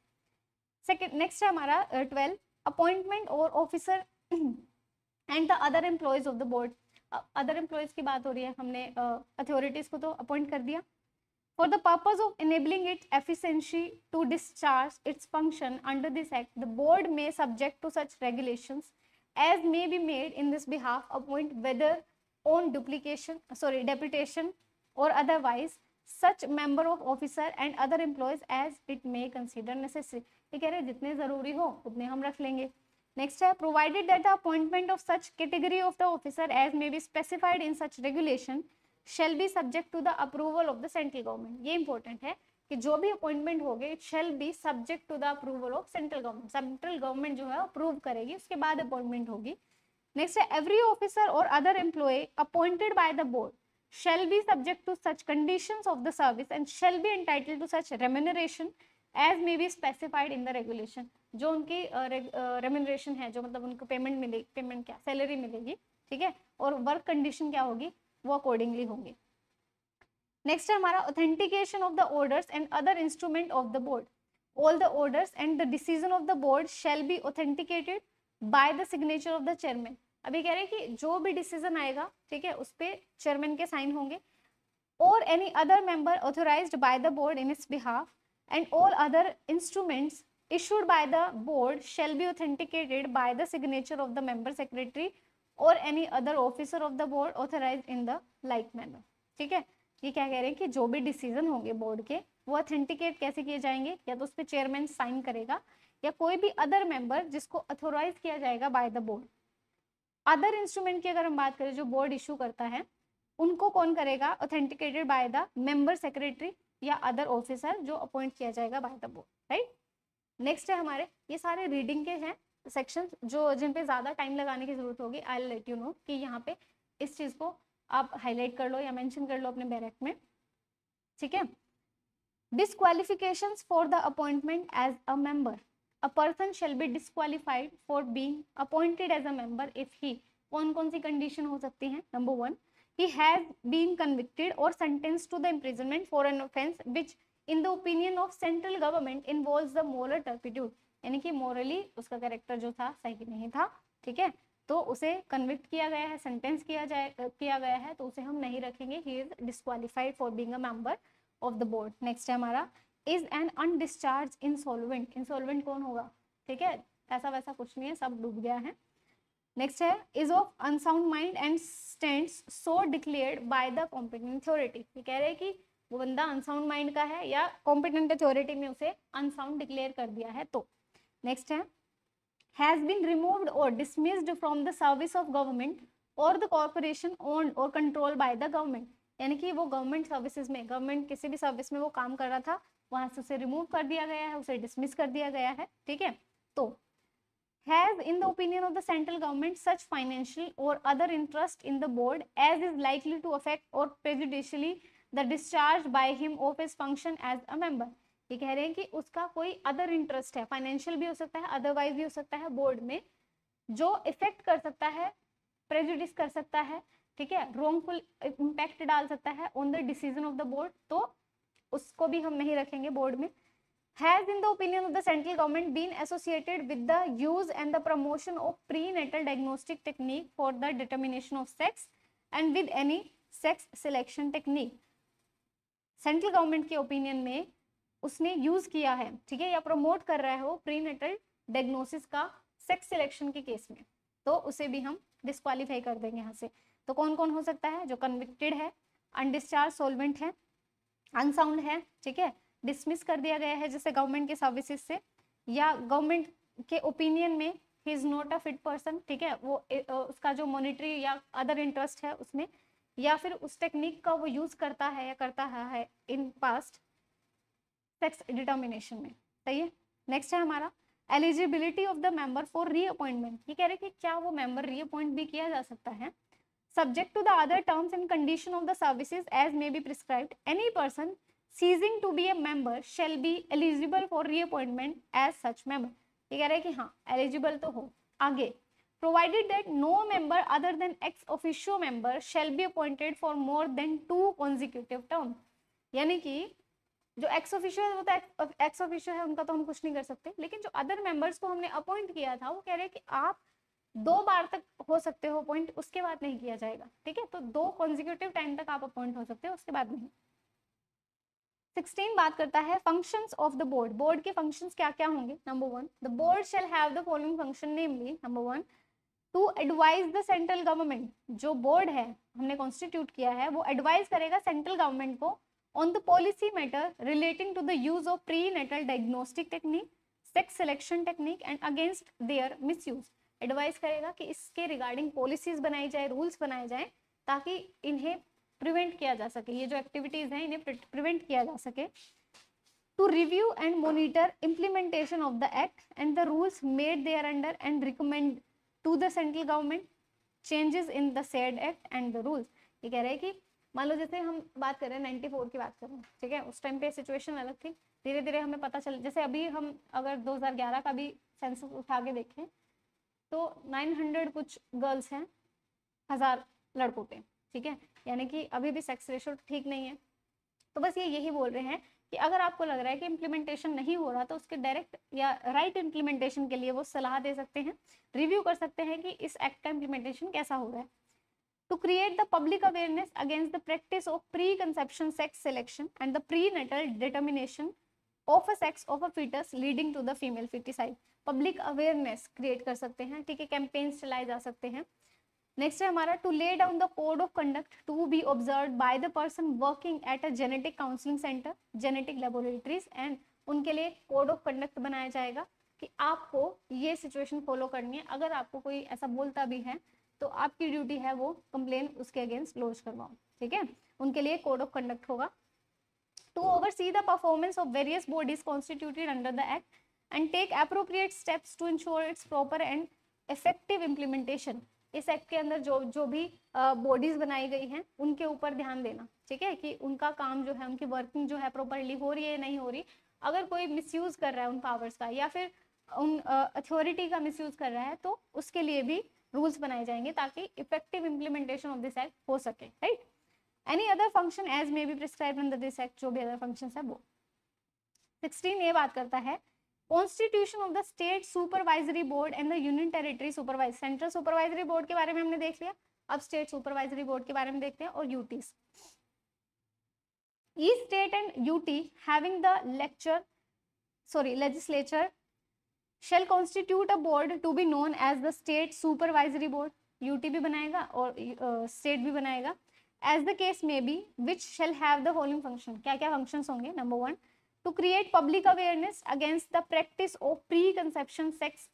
सेकंड, नेक्स्ट है हमारा 12 अपॉइंटमेंट और officer and the other employees of the board. Other employees की बात हो रही है, हमने अथॉरिटीज को तो अपॉइंट कर दिया। For the purpose of enabling its efficiency to discharge its function under this act, the board may, subject to such regulations as may be made in this behalf, appoint whether on deputation or otherwise such member of officer and other employees as it may consider necessary। ये कह रहे हैं जितने जरूरी हो उतने हम रख लेंगे। नेक्स्ट है provided that the appointment of such category of the officer as may be specified in such regulation shall be subject to the approval of the central government। ये इंपॉर्टेंट है कि जो भी अपॉइंटमेंट होगे it shall be subject to the approval of central government. Central government जो है approve करेगी, उसके बाद अपॉइंटमेंट होगी। नेक्स्ट है एवरी ऑफिसर और other employ appointed by the board shall be subject to such conditions of the service and shall be entitled to such remuneration as may be specified in the regulation. जो उनकी remuneration है, जो मतलब उनको payment मिलेगी, payment क्या, salary मिलेगी, ठीक है, और वर्क कंडीशन क्या होगी वो अकॉर्डिंगली होंगे. नेक्स्ट है हमारा authentication of the orders and other instrument of the board. All the orders and the decision of the board shall be authenticated by the signature of the chairman. अभी कह रहे हैं कि जो भी डिसीजन आएगा, ठीक है, उस पर चेयरमैन के साइन होंगे, और any other member authorised by the board in its behalf, and all other instruments issued by the board shall be authenticated by the signature of the member secretary or any other officer of the board authorized in the like manner. ठीक है, ये क्या कह रहे हैं कि जो भी डिसीजन होंगे बोर्ड के वो ऑथेंटिकेट कैसे किए जाएंगे, या तो उस पर चेयरमैन साइन करेगा या कोई भी अदर मेंबर जिसको अथोराइज किया जाएगा bye the board. Other instrument की अगर हम बात करें जो बोर्ड इशू करता है, उनको कौन करेगा, authenticated by the member secretary या अदर ऑफिसर जो अपॉइंट किया जाएगा bye the board. Right. Next है हमारे, ये सारे रीडिंग के हैं सेक्शन जो जिन पे ज्यादा टाइम लगाने की जरूरत होगी. I will let you know कि यहाँ पे इस चीज को आप हाईलाइट कर लो या मेंशन कर लो अपने बैरक में. ठीक है. Disqualifications for the appointment as a member. A person shall be disqualified for being appointed as a member if he, कौन कौन सी कंडीशन हो सकती हैं. Number 1, he has been convicted or sentenced to the imprisonment for an offence which in the opinion of central government involves the moral turpitude. यानी कि मोरली उसका character जो था सही नहीं था. ठीक है, तो उसे कन्विक्ट किया गया है, सेंटेंस किया गया है, तो उसे हम नहीं रखेंगे. He is disqualified for being a member of the board. Next है हमारा, is an undischarged insolvent. Insolvent कौन होगा, ठीक है, ऐसा वैसा कुछ नहीं है, सब डूब गया है. नेक्स्ट है, is of unsound mind and stands so declared by the competent authority. ये कह रहे हैं कि वो बंदा अनसाउंड माइंड का है या कॉम्पिटेंट अथॉरिटी ने उसे अनसाउंड डिक्लेयर कर दिया है तो. नेक्स्ट है, हैज बीन रिमूव्ड और dismissed from the service of government और द कॉर्पोरेशन ओन्ड और कंट्रोल बाय द गवर्नमेंट. यानी कि वो गवर्नमेंट सर्विसेज में, गवर्नमेंट किसी भी सर्विस में वो काम कर रहा था, वहां से उसे रिमूव कर दिया गया है, उसे डिसमिस कर दिया गया है. ठीक है, तो has in the opinion of the central government such financial or other interest in the board as is likely to affect or prejudicially the discharge by him of his function as a member. ये कह रहे हैं कि उसका कोई other interest है, financial भी हो सकता है, अदरवाइज भी हो सकता है बोर्ड में, जो इफेक्ट कर सकता है, प्रेजुडिस कर सकता है, ठीक है, रॉन्गफुल इम्पैक्ट डाल सकता है on the decision of the board, तो उसको भी हम नहीं रखेंगे बोर्ड में. Has in the opinion of the central government been associated with the use and the promotion of prenatal diagnostic technique for the determination of sex and with any sex selection technique. Central government के opinion में उसने use किया है, ठीक है, या promote कर रहा है वो प्रीनेटल डायग्नोसिस का सेक्स सिलेक्शन के केस में, तो उसे भी हम डिस्क्वालीफाई कर देंगे यहाँ से. तो कौन कौन हो सकता है, जो कन्विक्टेड है, अनडिस्चार्ज सोल्वेंट है, अनसाउंड है, ठीक है, डिसमिस कर दिया गया है जैसे गवर्नमेंट के सर्विसेज से, या गवर्नमेंट के ओपिनियन में he is not a fit person, ठीक है, वो उसका जो मॉनिटरी या अदर इंटरेस्ट है उसमें, या फिर उस टेक्निक का वो यूज करता है या करता है इन पास्ट सेक्स डिटर्मिनेशन में. सही है. नेक्स्ट है हमारा, eligibility of the member for reappointment. ये कह रहे हैं कि क्या वो मेंबर रीअपॉइंट भी किया जा सकता है, subject to the other terms and condition of the services as may be prescribed. Any person ceasing to be a member shall be eligible for reappointment as such member. ये कह रहे हैं कि हाँ एलिजिबल तो हो. आगे, provided that no member other than ex officio member shall be appointed for more than 2 consecutive terms. यानी कि जो एक्स ऑफिशियो है वो तो एक्स ऑफिशियो है, उनका तो हम कुछ नहीं कर सकते, लेकिन जो अदर मेंबर्स को हमने अपॉइंट किया था वो कह रहे हैं कि आप 2 बार तक हो सकते हो अपॉइंट, उसके बाद नहीं किया जाएगा. ठीक है, तो 2 कॉन्जिक्यूटिव टाइम तक आप अपॉइंट हो सकते हो, उसके बाद नहीं. 16 बात करता है functions of the board. Board के फंक्शंस क्या क्या होंगे. Number 1, the board shall have the following function, namely number 1, to advise the central government. जो बोर्ड है हमने कॉन्स्टिट्यूट किया है वो एडवाइज करेगा सेंट्रल गवर्नमेंट को on the policy matter relating to the use of prenatal diagnostic technique, sex selection technique and against their misuse. Advise करेगा कि इसके रिगार्डिंग पॉलिसीज बनाई जाए, रूल्स बनाए जाए, ताकि इन्हें प्रिवेंट किया जा सके, ये जो एक्टिविटीज हैं इन्हें प्रिवेंट किया जा सके. To review and monitor implementation of the act and the rules made thereunder and recommend to the central government changes in the said act and the rules. ये कह रहे हैं कि मान लो जैसे हम बात कर रहे हैं 94 की बात कर रहे हैं, ठीक है, उस टाइम पे सिचुएशन अलग थी, धीरे धीरे हमें पता चल, जैसे अभी हम अगर 2011 का भी सेंसस उठा के देखें तो 900 कुछ गर्ल्स हैं 1000 लड़कों पे, ठीक है, यानी कि अभी भी सेक्स रेशो ठीक नहीं है। तो बस ये यही बोल रहे हैं कि अगर आपको लग रहा है कि इम्प्लीमेंटेशन नहीं हो रहा तो उसके डायरेक्ट या राइट इम्प्लीमेंटेशन के लिए वो सलाह दे सकते हैं, रिव्यू कर सकते हैं कि इस एक्ट का इम्प्लीमेंटेशन कैसा हो रहा है। To create the public awareness against the practice of preconception sex selection and the prenatal determination of a sex of a fetus leading to the female feticide, public awareness create कर सकते हैं, ठीक है, campaigns चलाए जा सकते हैं। Next है हमारा to lay down the code of conduct to be observe by the person working at a genetic counselling centre, genetic laboratories, and उनके लिए कोड ऑफ कंडक्ट बनाया जाएगा कि आपको ये सिचुएशन फॉलो करनी है, अगर आपको कोई ऐसा बोलता भी है तो आपकी ड्यूटी है वो कंप्लेन उसके अगेंस्ट लॉन्च करवाओ, ठीक है, उनके लिए कोड ऑफ कंडक्ट होगा। To oversee the performance of various bodies constituted under the act and take appropriate steps to ensure its proper and effective implementation. इस एक्ट के अंदर जो भी बॉडीज बनाई गई हैं उनके ऊपर ध्यान देना, ठीक है, कि उनका काम जो है, उनकी वर्किंग जो है प्रॉपरली हो रही है नहीं हो रही। अगर कोई मिसयूज कर रहा है उन पावर्स का या फिर उन अथॉरिटी का मिसयूज कर रहा है तो उसके लिए भी रूल्स बनाए जाएंगे ताकि effective implementation of this act हो सके, right. Any other function as may be prescribed under this act, जो भी अदर फंक्शंस है वो। 16 ये बात करता है constitution of the state supervisory board and the union territory supervise. Central supervisory board के बारे में हमने देख लिया, अब स्टेट सुपरवाइजरी बोर्ड के बारे में देखते हैं, और UTs. Each state and UT having the legislature shall constitute a board to be known as the state supervisory board, UT भी बनाएगा और स्टेट भी बनाएगा, as the case may be, which shall have the following function। क्या क्या functions होंगे? Number 1, to create public awareness against the practice of preconception sex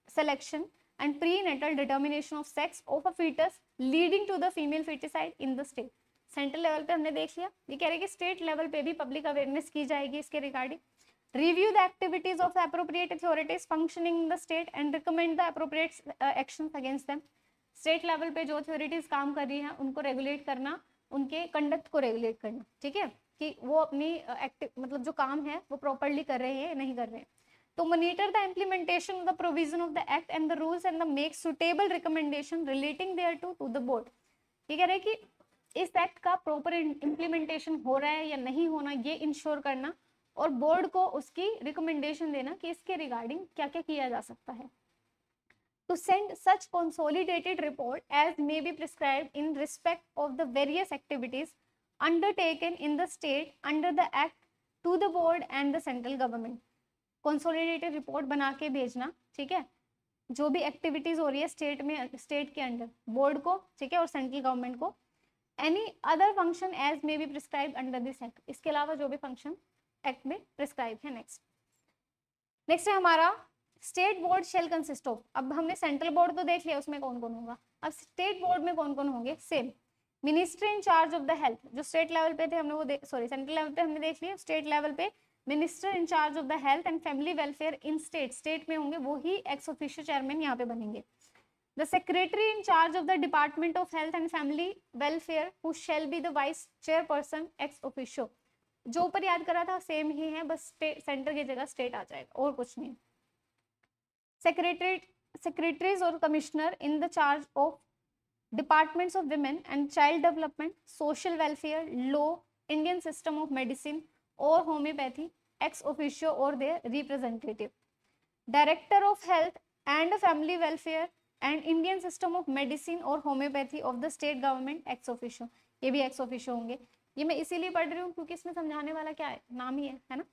selection and prenatal determination of sex of a fetus leading to the female feticide in the state। Central level पे हमने देख लिया, ये कह रहे हैं कि स्टेट लेवल पे भी पब्लिक अवेयरनेस की जाएगी इसके regarding. Review the activities of the appropriate authorities functioning in the state and recommend the appropriate actions against them। State level पे जो अथॉरिटीज काम कर रही हैं उनको रेगुलेट करना, उनके कंडक्ट को रेगुलेट करना, ठीक है, कि वो अपनी मतलब जो काम है वो प्रॉपरली कर रहे हैं नहीं कर रहे हैं। तो monitor the implementation of the provision of the act and the rules and the make suitable recommendation relating thereto the board. ये कह रहे हैं कि इस एक्ट का प्रॉपर इम्प्लीमेंटेशन हो रहा है या नहीं होना ये इंश्योर करना, और बोर्ड को उसकी रिकमेंडेशन देना कि इसके रिगार्डिंग क्या क्या किया जा सकता है। To send such consolidated report as may be prescribed in respect of the various activities undertaken in the state under the act to the board and the central government। consolidated report बना के भेजना, ठीक है, जो भी activities हो रही है स्टेट में, स्टेट के अंडर बोर्ड को, ठीक है, और सेंट्रल गवर्नमेंट को। Any other function as may be prescribe under this act, इसके अलावा जो भी फंक्शन एक्ट में प्रिस्क्राइब है। नेक्स्ट है हमारा state board shall consist of. अब हमने सेंट्रल बोर्ड तो देख लिया, उसमें कौन कौन होगा, अब स्टेट बोर्ड में कौन कौन होंगे। Same ministry in charge of the health, जो स्टेट लेवल पे थे हमने वो सेंट्रल लेवल पे हमने देख लिया, स्टेट लेवल पे minister in charge of the health and family welfare in state में होंगे, वो ही एक्स ऑफिशियो चेयरमैन यहाँ पे बनेंगे। The secretary in charge of the department of health and family welfare who shall be the vice chairperson ex officio. जो ऊपर याद करा था सेम ही है, बस सेंटर की जगह स्टेट आ जाएगा और कुछ नहीं। सेक्रेटरीज और commissioner in the charge of departments of women and child development, social welfare, law, Indian system of medicine और होम्योपैथी एक्स ऑफिशियो और their representative. Director of health and family welfare and Indian system of medicine और homoeopathy of the state government ex officio, ये भी ex officio होंगे। ये मैं इसीलिए पढ़ रही हूँ क्योंकि इसमें समझाने वाला क्या है, नाम ही है ना।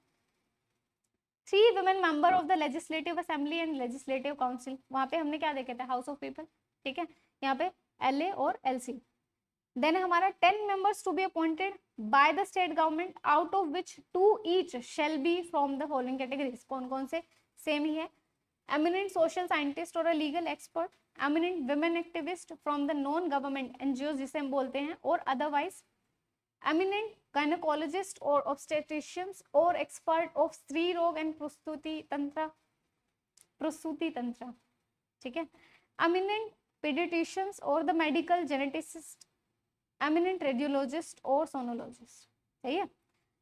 3 women member of the legislative assembly and legislative council, वहाँ पे हमने क्या देखे थे, हाउस ऑफ पीपल, ठीक है, यहाँ पे LA और LC। देन हमारा 10 members to be appointed by the state government out of which 2 each shall be from the following categories। कौन कौन से, सेम ही है। eminent social scientist और a legal expert, eminent women activist from the non government NGOs जिसे हम बोलते हैं, और otherwise eminent gynecologist or obstetricians or expert of स्त्री रोग एंड प्रसूति तंत्र, ठीक है, eminent pediatricians or the medical geneticist, eminent radiologist or sonologist. सही है.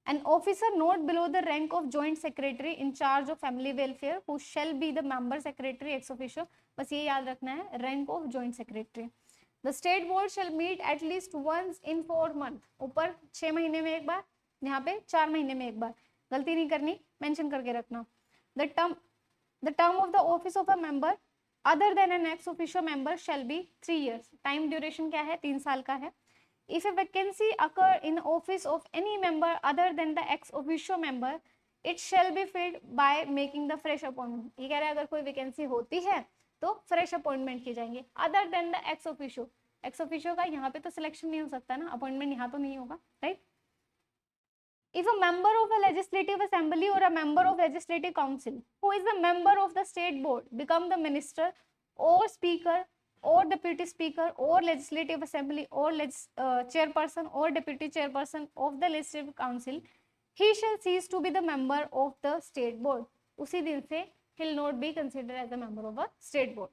An officer not below the rank of joint secretary in charge of family welfare who shall be the member secretary ex officio. बस ये याद रखना है, rank of joint secretary. The state board shall meet at least once in 4 months. ऊपर 6 महीने में एक बार, यहाँ पे 4 महीने में एक बार. गलती नहीं करनी, मेंशन करके रखना. The term of the office of a member other than an ex officio member shall be 3 years. Time duration क्या है? 3 साल का है. If a vacancy occur in office of any member other than the ex officio member, it shall be filled by making the fresh appointment. ये कह रहा है अगर कोई वैकेंसी होती है तो फ्रेश अपॉइंटमेंट की जाएंगे. Other than the ex officio, x officio का यहाँ पे तो सिलेक्शन नहीं हो सकता ना, अपॉइंटमेंट यहाँ तो नहीं होगा, right. If a member of a legislative assembly or a member of legislative council who is a member of the state board become the minister or speaker or deputy speaker or legislative assembly or chairperson or deputy chairperson of the legislative council, he shall cease to be the member of the state board. उसी दिन से he'll not be considered as a member of a state board.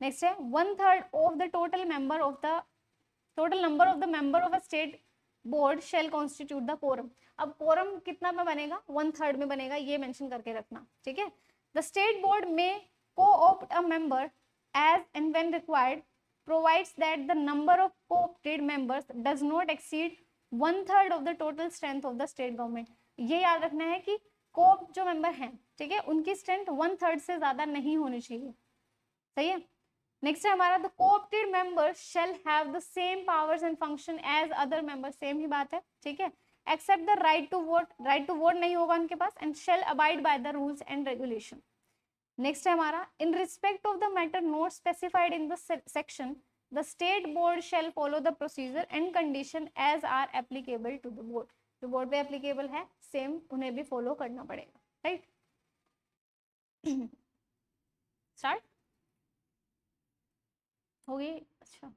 Next है 1/3 of the total number of the member of a state board shall constitute the quorum. अब quorum कितना में बनेगा? 1/3 में बनेगा, ये mention करके रखना, ठीक है. The state board may co-opt a member as and when required, provides that the number of co-opted members does not exceed 1/3 of the total strength of the state government. ये याद रखना है कि co-opt जो member हैं, ठीक है, उनकी strength 1/3 से ज्यादा नहीं होनी चाहिए. सही है. नेक्स्ट है हमारा the co-opted members shall have the same powers and function as other members. Same ही बात है, ठीक है, except the right to vote नहीं होगा उनके पास, and shall abide by the rules and regulation. Next है हमारा in respect of the matter not specified in the section the state board shall follow the procedure and condition as are applicable to the board. जो board पे applicable है same उन्हें भी follow करना पड़ेगा, right. Start हो गई. अच्छा,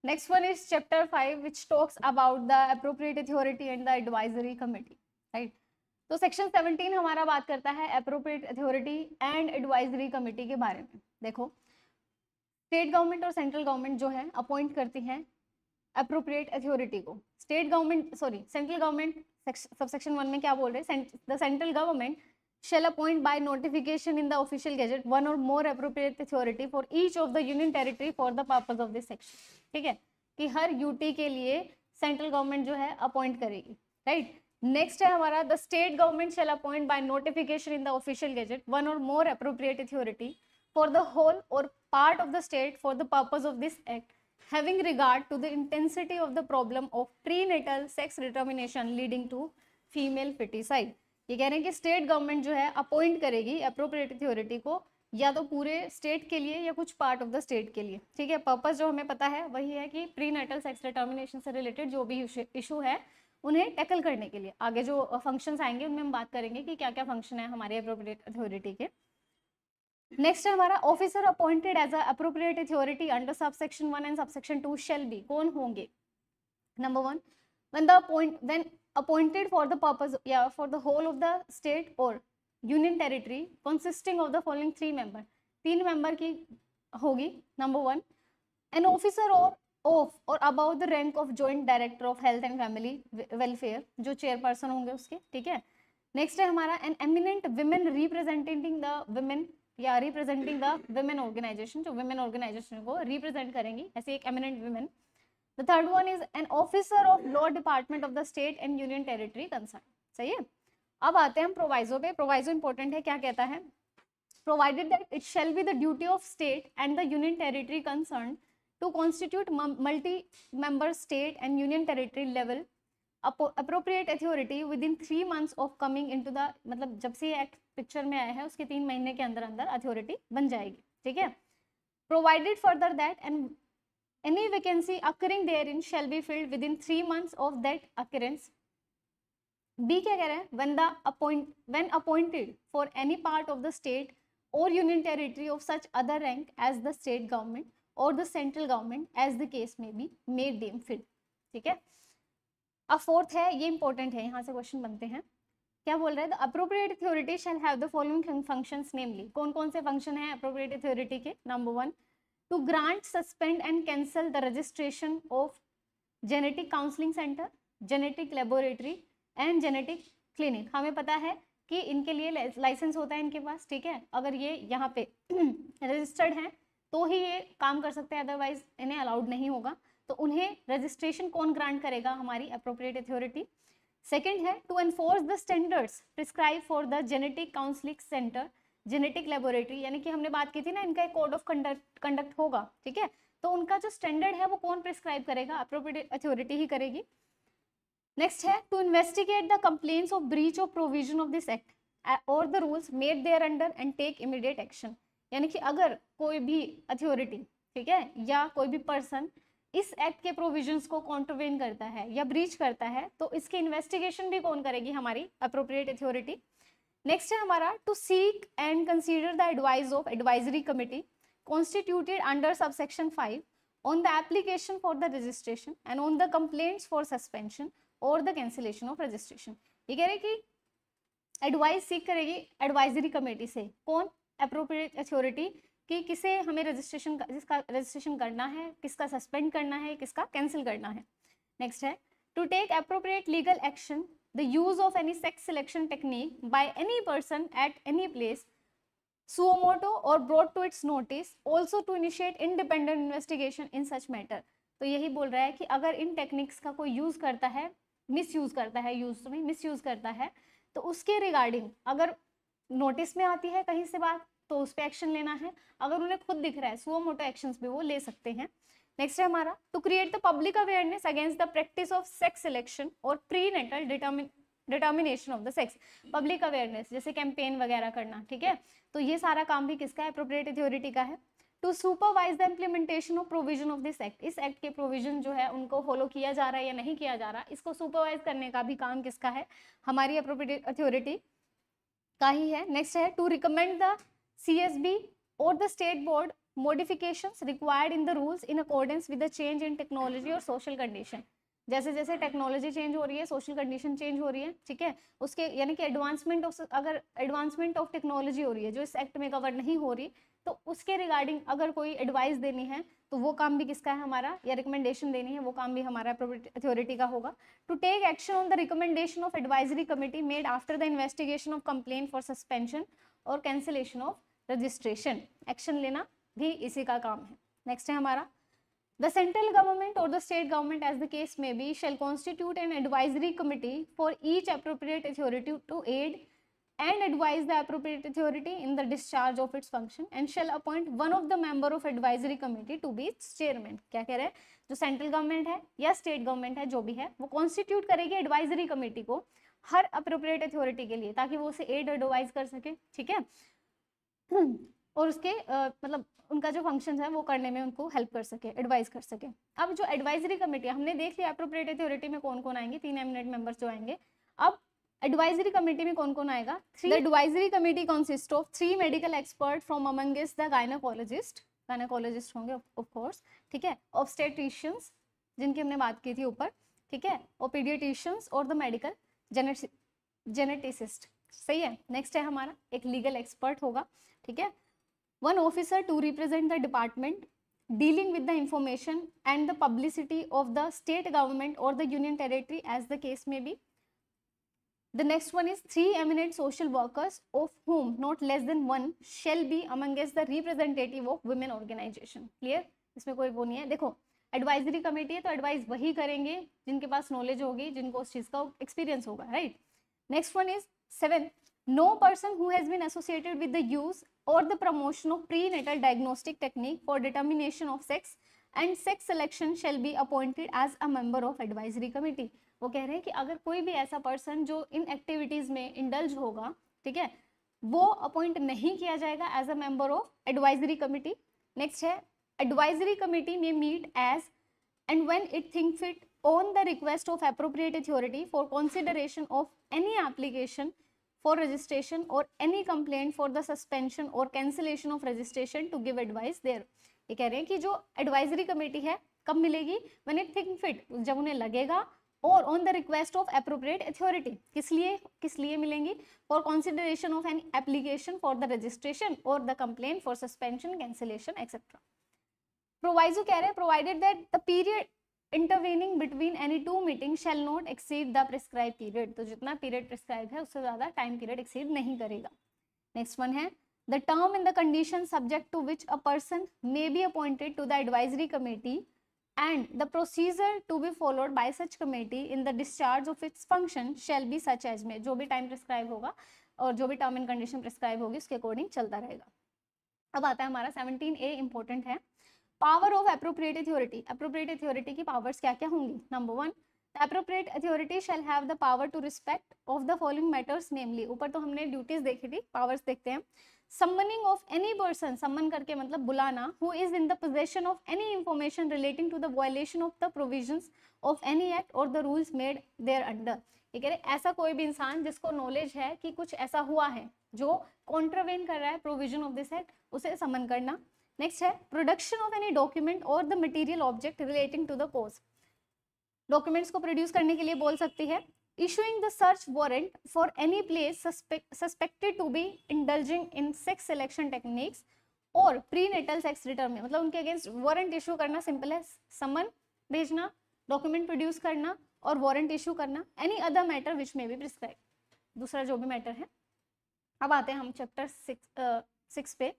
next one is chapter 5 which talks about the appropriate authority and the advisory committee, right. तो सेक्शन 17 हमारा बात करता है appropriate authority and advisory committee के बारे में. देखो, स्टेट गवर्नमेंट और सेंट्रल गवर्नमेंट जो है अपॉइंट करती हैं एप्रोप्रिएट अथॉरिटी को. सेंट्रल गवर्नमेंट सबसेक्शन 1 में क्या बोल रहे हैं? The central government shall appoint by notification in the official gazette one or more appropriate authority for each of the union territory for the purpose of this section. ठीक है, कि हर UT के लिए सेंट्रल गवर्नमेंट जो है appoint करेगी, right. Next है हमारा the state government shall appoint by notification in the official gazette one और more appropriate authority for the whole और part of the state for the purpose of this act having regard to the intensity of the problem of prenatal sex determination leading to female foeticide. ये कह रहे हैं कि state government जो है appoint करेगी appropriate authority को या तो पूरे स्टेट के लिए या कुछ पार्ट ऑफ द स्टेट के लिए, ठीक है. पर्पस जो हमें पता है वही है कि प्रीनेटल सेक्स डिटर्मिनेशन से रिलेटेड जो भी इशू है उन्हें टैकल करने के लिए. आगे जो फंक्शंस आएंगे उनमें हम बात करेंगे कि क्या क्या फंक्शन है हमारे एप्रोप्रिएट अथॉरिटी के. नेक्स्ट है हमारा officer appointed as a appropriate authority under subsection 1 and subsection 2 shall be. कौन होंगे? Number 1, when appointed for the purpose for the whole of the state or union territory consisting of the following 3 member. 3 member की होगी. Number 1, an officer or above the rank of joint director of health and family welfare, जो chairperson होंगे उसके, ठीक है. Next है हमारा an eminent women representing the women या representing the women organization, जो women organization को represent करेंगी, ऐसे एक eminent women. The third one is an officer of law department of the state and union territory concerned. सही है. अब आते हैं हम प्रोवाइजो पे. प्रोवाइजो इंपॉर्टेंट है. क्या कहता है? Provided that it shall be the duty of state and the union territory concerned to constitute multi-member state and union territory level appropriate authority within 3 months of coming into the, मतलब जब से ये act picture में आया है उसके 3 महीने के अंदर अंदर अथॉरिटी बन जाएगी, ठीक है. Provided further that and any vacancy occurring therein shall be filled within 3 months of that occurrence. B क्या कह रहे हैं? When appointed for any part of the state or union territory of such other rank as the state government or the central government as the case may be made deem fit. ठीक है. अब fourth है, ये important है, यहाँ से question बनते हैं. क्या बोल रहे हैं? The appropriate authority shall have the following functions, namely कौन कौन से फंक्शन है appropriate authority के? Number 1, to grant, suspend and cancel the registration of genetic counselling centre, genetic laboratory and genetic clinic. हमें पता है कि इनके लिए लाइसेंस होता है इनके पास, ठीक है। अगर ये यहाँ पे रजिस्टर्ड हैं तो ही ये काम कर सकते हैं, अदरवाइज इन्हें अलाउड नहीं होगा। तो उन्हें रजिस्ट्रेशन कौन ग्रांट करेगा? हमारी अप्रोप्रिएट अथॉरिटी। सेकंड है to enforce the standards prescribe for the genetic counselling centre, genetic laboratory, यानी कि हमने बात की थी ना इनका एक कोड ऑफ कंडक्ट होगा, ठीक है। तो उनका जो स्टैंडर्ड है वो कौन प्रिस्क्राइब करेगा? अप्रोप्रिएट अथॉरिटी ही करेगी। नेक्स्ट है to investigate the complaints of breach of provision of this act और the rules made thereunder and take immediate action. यानी कि अगर कोई भी अथॉरिटी, ठीक है, या कोई भी पर्सन इस एक्ट के प्रोविजंस को कॉन्ट्रवेन करता है या ब्रीच करता है तो इसकी इन्वेस्टिगेशन भी कौन करेगी? हमारी अप्रोप्रिएट अथॉरिटी। नेक्स्ट है हमारा to seek and consider the advice of advisory committee constituted under subsection 5 on the application for the registration and on the complaints for suspension or the cancellation of registration। ये कह रहे कि advice सीख करेगी advisory committee से, कौन? Appropriate authority, कि किसे हमें रजिस्ट्रेशन, जिसका रजिस्ट्रेशन करना है, किसका सस्पेंड करना है, किसका कैंसिल करना है। नेक्स्ट है to take appropriate legal action the use of any sex selection technique by any person at any place suo moto or brought to its notice, also to initiate independent investigation in such matter। तो यही बोल रहा है कि अगर इन techniques का कोई use करता है, मिसयूज करता है, यूज तो नहीं मिसयूज करता है, तो उसके रिगार्डिंग अगर नोटिस में आती है कहीं से बात तो उस पर एक्शन लेना है। अगर उन्हें खुद दिख रहा है सुओ मोटो एक्शंस भी वो ले सकते हैं। नेक्स्ट है हमारा to create the public awareness against the practice of sex selection और prenatal determination of the sex. Public awareness जैसे कैंपेन वगैरह करना, ठीक है। तो ये सारा काम भी किसका है? अप्रोप्रिएट अथॉरिटी का है। To supervise the implementation of provision of this act, इस एक्ट के प्रोविजन जो है उनको फॉलो किया जा रहा है या नहीं किया जा रहा, इसको सुपरवाइज करने का भी काम किसका है? हमारी अप्रोप्रिएट अथॉरिटी का ही है। नेक्स्ट है टू रिकमेंड द CSB और the state board modifications required in the rules in accordance with the change in technology और social condition। जैसे जैसे टेक्नोलॉजी चेंज हो रही है, सोशल कंडीशन चेंज हो रही है, ठीक है, उसके यानी कि एडवांसमेंट ऑफ, अगर एडवांसमेंट ऑफ टेक्नोलॉजी हो रही है जो इस एक्ट में कवर नहीं हो रही, तो उसके रिगार्डिंग अगर कोई एडवाइस देनी है तो वो काम भी किसका है? हमारा, या रिकमेंडेशन देनी है वो काम भी हमारा अथॉरिटी का होगा। To take action on the recommendation of advisory committee made after the investigation of complaint for suspension और कैंसिलेशन ऑफ रजिस्ट्रेशन, एक्शन लेना भी इसी का काम है। नेक्स्ट है हमारा the central government or the state government as the case may be shall constitute an advisory committee for each appropriate authority to aid and advise the appropriate authority in the discharge of its function and shall appoint one of the member of advisory committee to be its chairman। क्या कह रहे हैं? जो central government है या state government है जो भी है वो कॉन्स्टिट्यूट करेगी एडवाइजरी कमेटी को हर अप्रोप्रिएट अथॉरिटी के लिए, ताकि वो उसे एड एडवाइज कर सके, ठीक है, और उसके मतलब उनका जो फंक्शंस है वो करने में उनको हेल्प कर सके, एडवाइस कर सके। अब जो एडवाइजरी कमेटी हमने देख लिया अप्रोप्रिएट अथॉरिटी में कौन कौन आएंगे, 3 एमिनेंट मेंबर्स जो आएंगे। अब एडवाइजरी कमेटी में कौन कौन आएगा? 3 advisory committee consist of 3 medical expert from amongst the gynaecologist होंगे ऑफ कोर्स, ठीक है, ऑब्स्टेट्रिशियंस जिनकी हमने बात की थी ऊपर, ठीक है, और पीडियाट्रिशियंस और द मेडिकल जेनेटिसिस्ट, सही है। नेक्स्ट है हमारा एक लीगल एक्सपर्ट होगा, ठीक है, one officer to represent the department dealing with the information and the publicity of the state government or the union territory as the case may be। The next one is 3 eminent social workers of whom not less than 1 shall be amongst the representative of women organization। clear? इसमें कोई वो नहीं है। देखो advisory committee है तो advice वही करेंगे जिनके पास नॉलेज होगी, जिनको उस चीज का एक्सपीरियंस होगा, right. Next one is 7 no person who has been associated with the use or the promotion of prenatal diagnostic technique for determination of sex and sex selection shall be appointed as a member of advisory committee। वो कह रहे हैं कि अगर कोई भी ऐसा person जो इन एक्टिविटीज में इंडल्ज होगा, ठीक है, वो अपॉइंट नहीं किया जाएगा as a member of advisory committee. Next है एडवाइजरी कमिटी में meet as and when it think fit on the request of appropriate authority for consideration of any application for registration or any complaint for the suspension or cancellation of registration to give advice there। ये कह रहे हैं कि जो advisory committee है कब मिलेगी? when it think fit, जब उन्हें लगेगा, और on the request of appropriate authority, किस लिए मिलेंगी? For consideration of any application for the registration और the complaint for suspension cancellation etcetera. Proviso कह रहे हैं provided that the period intervening between any two meeting shall not exceed the prescribe period, तो जितना period prescribe है उससे ज़्यादा time period exceed नहीं करेगा। नेक्स्ट वन है the term in the condition subject to which a person may be appointed to the advisory committee and the procedure to be followed by such committee in the discharge of its function shall be such as में, जो भी time prescribe होगा और जो भी term and condition prescribe होगी उसके according चलता रहेगा। अब आता है हमारा 17A इंपॉर्टेंट है, power of appropriate authority. Appropriate authority की पावर्स क्या क्या होंगी? Number 1, the appropriate authority shall have the power to respect of the following matters, namely, ऊपर तो हमने ड्यूटीज देखी थी, पावर्स देखते हैं। Summoning of any person, summon करके मतलब बुलाना, who is in the possession of any information relating to the violation of the provisions of any act or the rules made thereunder। ये कह रहे ऐसा कोई भी इंसान जिसको नॉलेज है कि कुछ ऐसा हुआ है जो कॉन्ट्रावेन कर रहा है प्रोविजन ऑफ दिस एक्ट, उसे समन करना। नेक्स्ट है प्रोडक्शन ऑफ एनी डॉक्यूमेंट और the material object relating to the cause, documents को प्रोड्यूस करने के लिए बोल सकती है। Issuing the search warrant for any place suspected to be indulging in sex selection techniques or prenatal sex determination, मतलब उनके अगेंस्ट वारंट इशू करना, सिंपल है, समन भेजना, डॉक्यूमेंट प्रोड्यूस करना और वारंट इशू करना। Any other matter which may be prescribe, दूसरा जो भी मैटर है। अब आते हैं हम चैप्टर 6 पे,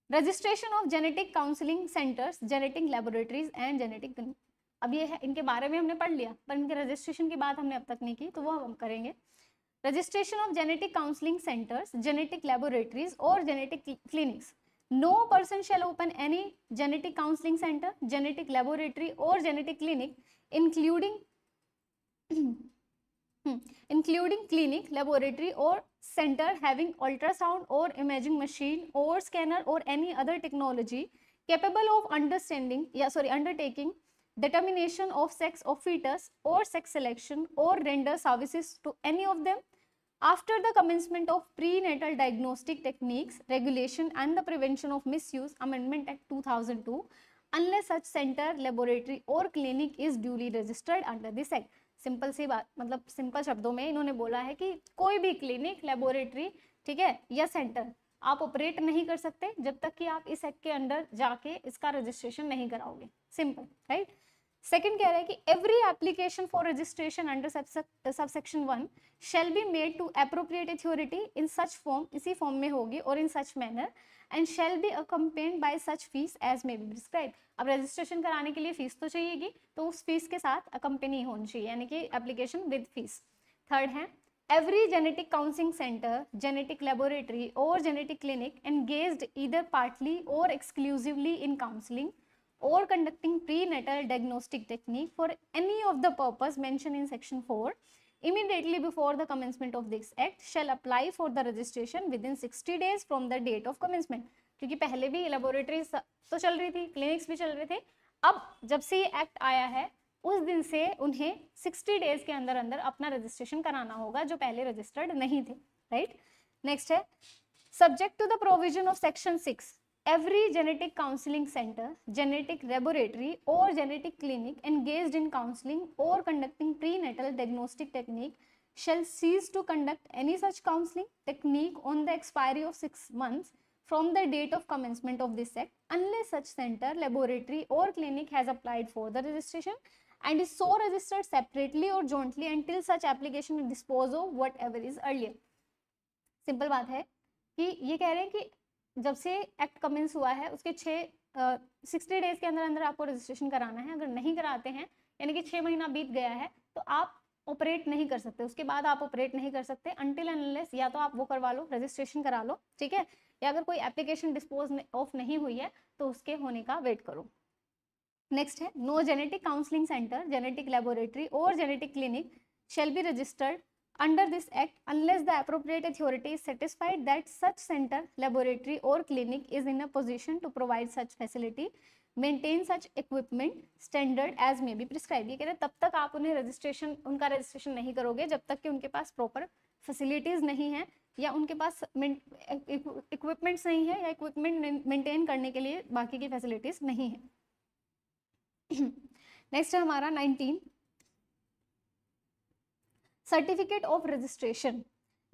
registration of genetic counselling centres, genetic laboratories and genetic. अब ये है, इनके बारे में हमने पढ़ लिया पर इनके रजिस्ट्रेशन की बात हमने अब तक नहीं की, तो वो हम करेंगे। Registration of genetic counselling centres, genetic laboratories और genetic clinics. No person shall open any genetic counselling centre, genetic laboratory और genetic clinic including clinic, laboratory or center having ultrasound or imaging machine or scanner or any other technology capable of undertaking determination of sex of fetus or sex selection or render services to any of them after the commencement of prenatal diagnostic techniques regulation and the prevention of misuse amendment act 2002 unless such center, laboratory or clinic is duly registered under this act। Simple सी बात, मतलब simple शब्दों में इन्होंने बोला है कि कोई भी क्लिनिक, लेबोरेटरी, ठीक है, या सेंटर आप ऑपरेट नहीं कर सकते जब तक कि आप इस एक्ट के अंडर जाके इसका रजिस्ट्रेशन नहीं कराओगे, सिंपल, राइट। सेकंड कह रहा है कि every application for registration under subsection 1 shall be made to appropriate authority in such form, इसी फॉर्म में होगी और in such manner and shall be accompanied by such fees as may be prescribe. अब registration कराने के लिए fees तो चाहिएगी, तो उस फीस के साथ अकम्पनी होनी चाहिए, यानी कि एप्लीकेशन विद फीस। थर्ड है every genetic counseling center, genetic laboratory or genetic clinic engaged either partly or exclusively in counseling or conducting prenatal diagnostic technique for any of the purpose mentioned in section 4 immediately before the commencement of this act shall apply for the registration within 60 days from the date of commencement। क्योंकि पहले भी laboratories तो चल रही थी, clinics भी चल रहे थे, अब जब से ये एक्ट आया है उस दिन से उन्हें 60 डेज के अंदर अंदर अपना रजिस्ट्रेशन कराना होगा जो पहले रजिस्टर्ड नहीं थे, राइट। नेक्स्ट है subject to the provision of section 6 every genetic counselling centre, genetic laboratory और genetic clinic engaged in counselling और conducting prenatal diagnostic technique shall cease to conduct any such counseling technique on the expiry of 6 months from the date of commencement of this act unless such center, laboratory or clinic has applied for the registration and is so registered separately or jointly until such application is disposed of whatever is earlier। Simple बात है कि ये कह रहे हैं कि जब से एक्ट कमेंस हुआ है उसके 60 डेज के अंदर अंदर आपको रजिस्ट्रेशन कराना है। अगर नहीं कराते हैं यानी कि 6 महीना बीत गया है तो आप ऑपरेट नहीं कर सकते, उसके बाद आप ऑपरेट नहीं कर सकते अनटिल एंड अनलेस या तो आप वो करवा लो, रजिस्ट्रेशन करा लो, ठीक है, या अगर कोई एप्लीकेशन डिस्पोज ऑफ नहीं हुई है तो उसके होने का वेट करो। नेक्स्ट है no genetic counselling centre, genetic laboratory और genetic clinic shall be registered under this act unless the appropriate authority is satisfied that such center, laboratory or clinic is in a position to provide such facility, maintain such equipment standard as may be prescribed। ये कह रहे तब तक आप उन्हें registration, उनका registration नहीं करोगे जब तक कि उनके पास प्रॉपर फैसिलिटीज नहीं है या उनके पास इक्विपमेंट्स नहीं है या इक्विपमेंट मेंटेन करने के लिए बाकी की फैसिलिटीज नहीं है। नेक्स्ट है हमारा 19 certificate of registration.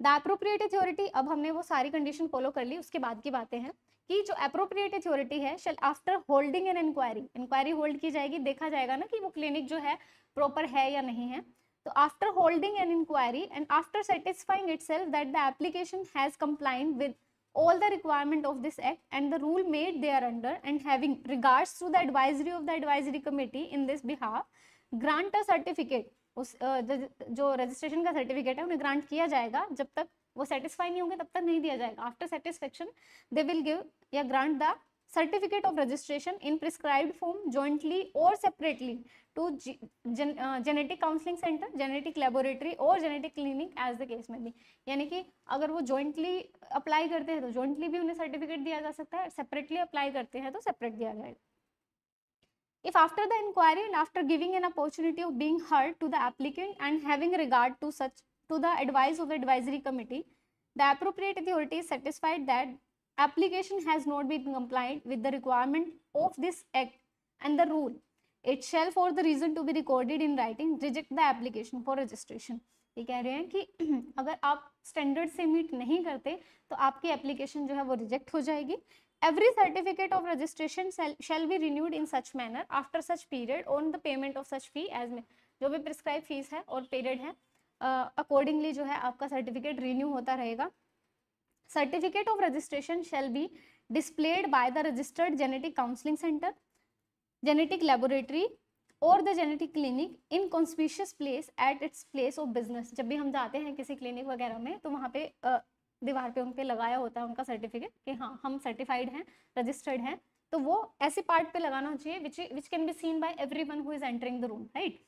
The appropriate authority, अब हमने वो सारी कंडीशन फॉलो कर ली, उसके बाद की बातें हैं कि जो एप्रोप्रिएट अथॉरिटी है shall after holding an inquiry hold की जाएगी, देखा जाएगा ना कि वो क्लिनिक जो है प्रॉपर है या नहीं है। तो after holding an inquiry and after satisfying itself that the application has complied with all the requirement of this act and the rule made thereunder and having regards to the advisory of the advisory committee in this behalf grant a certificate, उस जो registration का certificate है उन्हें grant किया जाएगा, जब तक वो सेटिस्फाई नहीं होंगे तब तक नहीं दिया जाएगा। After satisfaction they will give या grant the certificate of registration in prescribed form jointly or separately to genetic counseling center, genetic laboratory or genetic clinic as the case may be। यानी कि अगर वो jointly अप्लाई करते हैं तो jointly भी उन्हें सर्टिफिकेट दिया जा सकता है, सेपरेटली अप्लाई करते हैं तो सेपरेट दिया जाएगा। If after the inquiry and after giving an opportunity of being heard to the applicant and having regard to the advice of the advisory committee, the appropriate authority is satisfied that application has not been complied with the requirement of this act and the rule, it shall for the reason to be recorded in writing reject the application for registration। ये कह रहे हैं कि अगर आप standard से meet नहीं करते तो आपकी एप्लीकेशन जो है वो रिजेक्ट हो जाएगी। Every certificate of registration shall be renewed in such manner after such period on the payment of such fee as may, जो भी प्रिस्क्राइब फीस है और पीरियड है अकॉर्डिंगली जो है आपका सर्टिफिकेट रिन्यू होता रहेगा। Certificate of registration shall be displayed by the registered genetic counseling center, genetic laboratory or the genetic clinic in conspicuous place at its place of business। जब भी हम जाते हैं किसी क्लिनिक वगैरह में तो वहाँ पे दीवार पे उन पे लगाया होता है उनका सर्टिफिकेट कि हाँ हम सर्टिफाइड हैं, रजिस्टर्ड हैं, तो वो ऐसे पार्ट पे लगाना चाहिए which can be seen by everyone who is entering the room, right.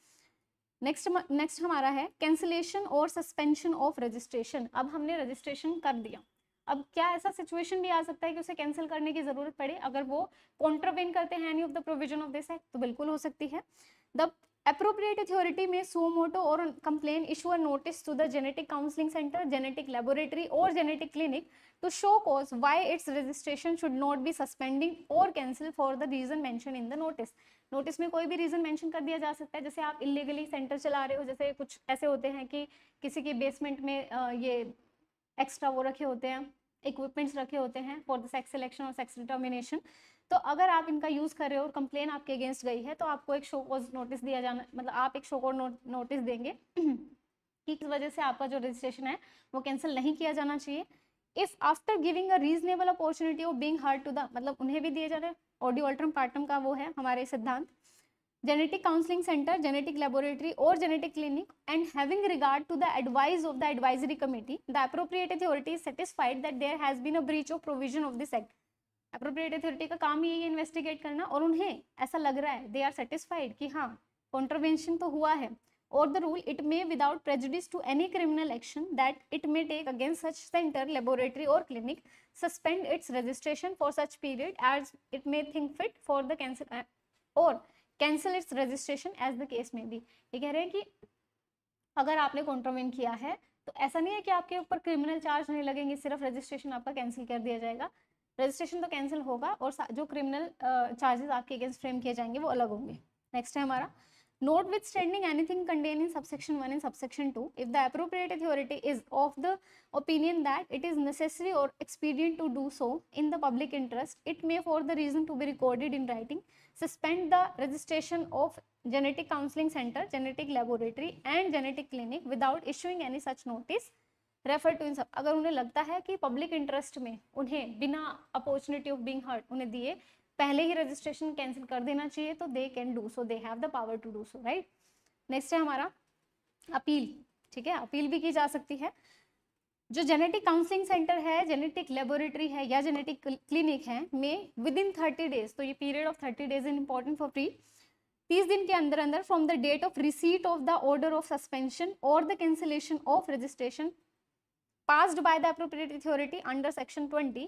Next हमारा है कैंसिलेशन और सस्पेंशन ऑफ रजिस्ट्रेशन। अब हमने रजिस्ट्रेशन कर दिया, अब क्या ऐसा सिचुएशन भी आ सकता है कि उसे कैंसिल करने की जरूरत पड़े अगर वो कॉन्ट्रावेन करते हैं any of the provision of this act? तो बिल्कुल हो सकती है। The appropriate authority may suo motu or complain issue a notice to the genetic counseling center, genetic laboratory or genetic clinic to show cause why its registration should not be suspending or cancelled for the reason mentioned in the notice। Notice में कोई भी reason mention कर दिया जा सकता है, जैसे आप इलीगली सेंटर चला रहे हो, जैसे कुछ ऐसे होते हैं कि किसी के बेसमेंट में ये एक्स्ट्रा वो रखे होते हैं, इक्विपमेंट्स रखे होते हैं फॉर द सेक्स सिलेक्शन और सेक्स डिटर्मिनेशन, तो अगर आप इनका यूज कर रहे हो और कंप्लेन आपके अगेंस्ट गई है तो आपको एक शो कॉज नोटिस दिया जाना, मतलब आप एक शो कॉज नोटिस देंगे कि किस वजह से आपका जो रजिस्ट्रेशन है वो कैंसिल नहीं किया जाना चाहिए। If after giving a reasonable opportunity of being heard to the, मतलब उन्हें भी दिए जा रहे, ऑडियो अल्टरम पार्टम का वो है हमारे सिद्धांत, genetic counseling center, genetic laboratory or genetic clinic and having regard to the advice of the advisory committee, the appropriate authority is satisfied that there has been a breach of provision of this act। appropriate authority का काम यही है investigate करना, और उन्हें ऐसा लग रहा है, they are satisfied कि हाँ कॉन्ट्रवेंशन तो हुआ है, or the rule it may without prejudice to any criminal action that it may take against such center, laboratory or clinic suspend its registration for such period as it may think fit for the cancel or cancel its registration as the case में भी। ये कह रहे हैं कि अगर आपने कॉन्ट्रावेन किया है तो ऐसा नहीं है कि आपके ऊपर क्रिमिनल चार्ज नहीं लगेंगे, सिर्फ रजिस्ट्रेशन आपका कैंसिल कर दिया जाएगा। रजिस्ट्रेशन तो कैंसिल होगा और जो क्रिमिनल चार्जेस आपके अगेंस्ट फ्रेम किए जाएंगे वो अलग होंगे। नेक्स्ट है हमारा notwithstanding anything contained in subsection 1 and subsection 2, if the appropriate authority is of the opinion that it is necessary or expedient to do so in the public interest, it may for the reason to be recorded in writing suspend the registration of genetic counseling center, genetic laboratory and genetic clinic without issuing any such notice refer to इन सब। अगर उन्हें लगता है कि public interest में उन्हें बिना अपॉर्चुनिटी ऑफ बीइंग हर्ड उन्हें दिए पहले ही रजिस्ट्रेशन कैंसिल कर देना चाहिए तो they can do so, they have the power to do so, right. Next है हमारा अपील, ठीक है, अपील भी की जा सकती है। जो जेनेटिक काउंसलिंग सेंटर है, जेनेटिक लेबोरेटरी है या जेनेटिक क्लिनिक है में विद इन 30 डेज, तो ये period of 30 days is important for pre, 30 दिन के अंदर अंदर from the date of receipt of the order of suspension और the cancellation of registration passed by the appropriate authority under section 20,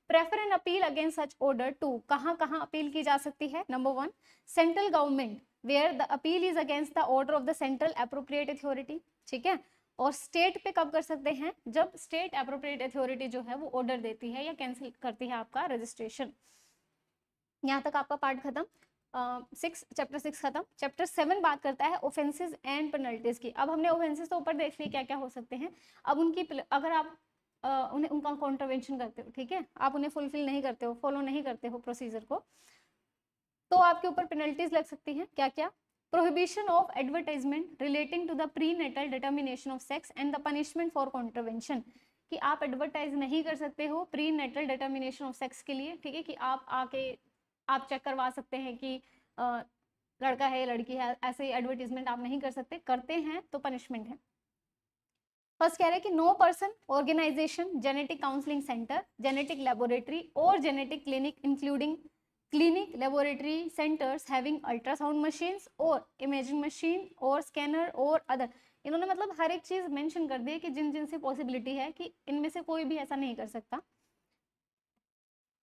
prefer an appeal against such order to, कहाँ appeal की जा सकती है? Number 1 central government where the appeal is against the order of the central appropriate authority, ठीक है। और state पे कब कर सकते हैं? जब स्टेट एप्रोप्रिएट अथॉरिटी जो है वो ऑर्डर देती है या कैंसिल करती है आपका रजिस्ट्रेशन। यहाँ तक आपका पार्ट खत्म। चैप्टर 6 खत्म। चैप्टर 7 बात करता है ऑफेंसेस एंड पेनल्टीज की। अब हमने ऑफेंसेस तो ऊपर देख लिए क्या क्या हो सकते हैं। अब उनकी अगर आप उन्हें उनका कॉन्ट्रवेंशन करते हो, ठीक है, आप उन्हें फुलफिल नहीं करते हो, फॉलो नहीं करते हो प्रोसीजर को, तो आपके ऊपर पेनल्टीज लग सकती हैं। क्या क्या? Prohibition of advertisement relating to the prenatal determination of sex and the punishment for contravention, कि आप एडवर्टाइज नहीं कर सकते हो prenatal determination of sex के लिए, ठीक है, कि आप आके आप चेक करवा सकते हैं कि लड़का है लड़की है, ऐसे एडवर्टीजमेंट आप नहीं कर सकते, करते हैं तो पनिशमेंट है। फर्स्ट कह रहे हैं कि no person, organisation, genetic counselling centre, genetic laboratory और genetic clinic including clinic laboratory centers having ultrasound machines और imaging machine और scanner और other, इन्होंने मतलब हर एक चीज मेंशन कर दी है कि जिन जिन से पॉसिबिलिटी है कि इनमें से कोई भी ऐसा नहीं कर सकता।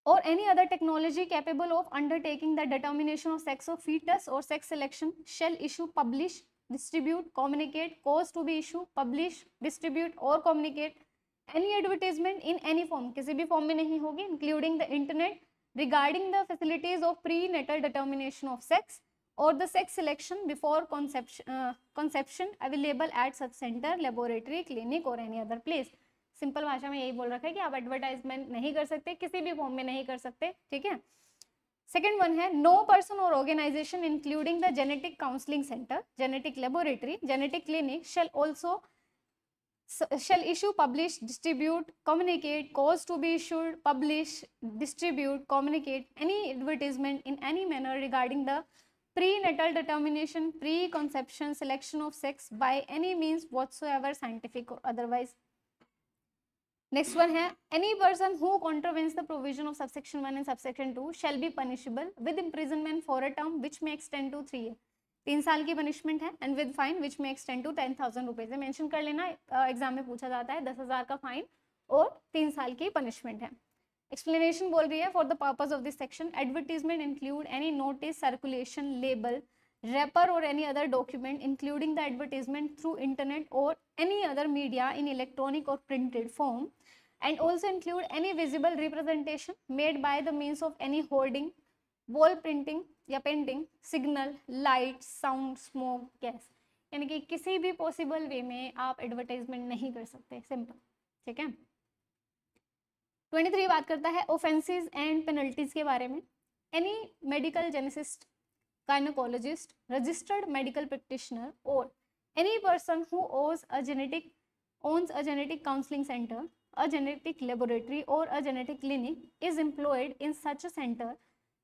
और any other technology capable of undertaking the determination of sex of fetus or sex selection shall issue, publish, distribute, communicate, cause to be issue, publish, distribute और communicate any advertisement in any form, किसी भी form में नहीं होगी, including the internet, regarding the facilities of prenatal determination of sex or the sex selection before conception available at such center, laboratory, clinic or any other place। Simple भाषा में यही बोल रखा है कि आप एडवर्टाइजमेंट नहीं कर सकते, किसी भी फॉर्म में नहीं कर सकते, ठीक है। सेकेंड वन है नो पर्सन और organisation including the genetic counselling centre, genetic laboratory, genetic clinic shall issue, publish, distribute, communicate, cause to be issued, publish, distribute, communicate any advertisement in any manner regarding the prenatal determination, preconception, selection of sex by any means whatsoever, scientific or otherwise। Next one है any person who contravenes the provision of subsection 1 and subsection 2 shall be punishable with imprisonment for a term which may extend to 3 years। 3 साल की punishment है and with fine which may extend to 10,000 rupees है। Mention कर लेना, exam में पूछा जाता है। 10,000 का फाइन और 3 साल की पनिशमेंट है। एक्सप्लेनेशन बोल रही है for the purpose of this section advertisement include any notice, circulation, label, wrapper और any other document including the advertisement through internet और any other media in electronic और printed form and also include any visible representation made by the means of any hoarding, wall printing या painting, signal, light, sound, smoke, gas, यानी कि किसी भी possible way में आप advertisement नहीं कर सकते, सिंपल, ठीक है। 23 बात करता है ऑफेंसेस एंड पेनल्टीज के बारे में। Any medical geneticist, gynaecologist, registered medical practitioner और any person who owns a genetic counseling center, a genetic laboratory or a genetic clinic is employed in such a center,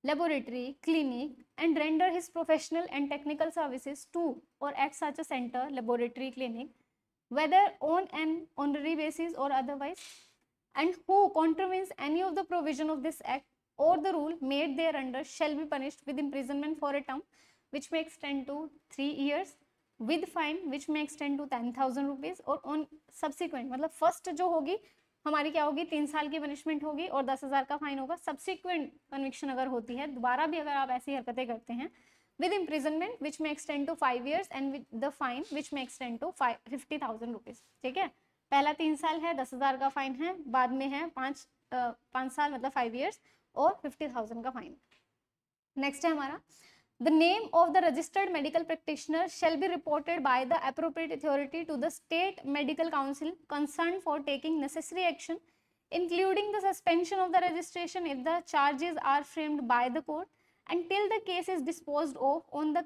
laboratory, clinic and render his professional and technical services to or at such a center, laboratory, clinic, whether on an honorary basis or otherwise, and who contravenes any of the provision of this act or the rule made thereunder shall be punished with imprisonment for a term which may extend to 3 years with fine which may extend to 10,000 rupees और on subsequent, मतलब first जो होगी हमारी क्या होगी, 3 साल की punishment होगी और 10,000 का फाइन होगा। सब्सिक्वेंट कन्विक्शन अगर होती है, दोबारा भी अगर आप ऐसी हरकतें करते हैं, with imprisonment which may extend to 5 years and with the fine which may extend to 50,000 rupees, ठीक है। पहला 3 साल है, 10,000 का फाइन है, बाद में है 5 साल मतलब 5 years और 50,000 का फाइन। नेक्स्ट है हमारा The name of the registered medical practitioner shall be reported by the appropriate authority to the state medical council concerned for taking necessary action, including the suspension of the registration if the charges are framed by the court, until the case is disposed of on the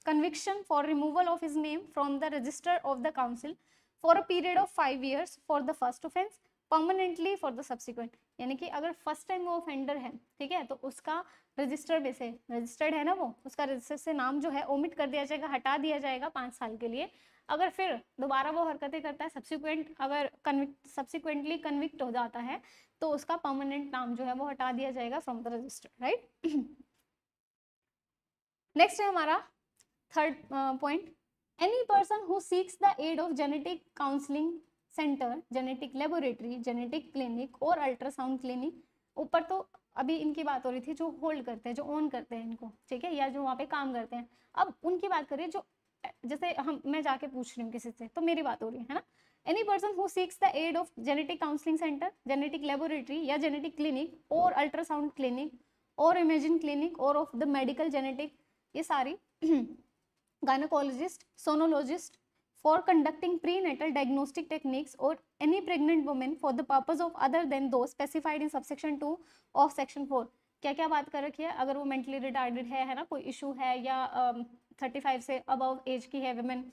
conviction for removal of his name from the register of the council for a period of 5 years for the first offence, permanently for the subsequent, यानी कि अगर first time वो offender है, ठीक है, तो उसका register में से, रजिस्टर्ड है ना वो, उसका रजिस्टर से नाम जो है ओमिट कर दिया जाएगा, हटा दिया जाएगा 5 साल के लिए। अगर फिर दोबारा वो हरकतें करता है, सब्सिक्वेंट अगर सब्सिक्वेंटली कन्विक्ट हो जाता है तो उसका परमानेंट नाम जो है वो हटा दिया जाएगा from the register, right. Next है हमारा third point, any person who seeks the aid of genetic counselling centre, genetic laboratory, genetic clinic और अल्ट्रासाउंड क्लिनिक, ऊपर तो अभी इनकी बात हो रही थी जो होल्ड करते हैं, जो ओन करते हैं इनको, ठीक है, या जो वहाँ पे काम करते हैं। अब उनकी बात करिए जो जैसे मैं जाके पूछ रही हूँ किसी से तो मेरी बात हो रही है ना। Any person who seeks the aid of genetic counselling centre, genetic laboratory या जेनेटिक क्लिनिक और अल्ट्रासाउंड क्लिनिक और इमेजिन क्लिनिक और ऑफ द मेडिकल जेनेटिक, ये सारी gynaecologist, sonologist for conducting prenatal diagnostic techniques or any pregnant woman for the purpose of other than those specified in subsection 2 of section 4। क्या क्या बात कर रखी है, अगर वो मेंटली रिटार्डेड है ना, कोई इशू है, या 35 से अबव एज की है विमेन,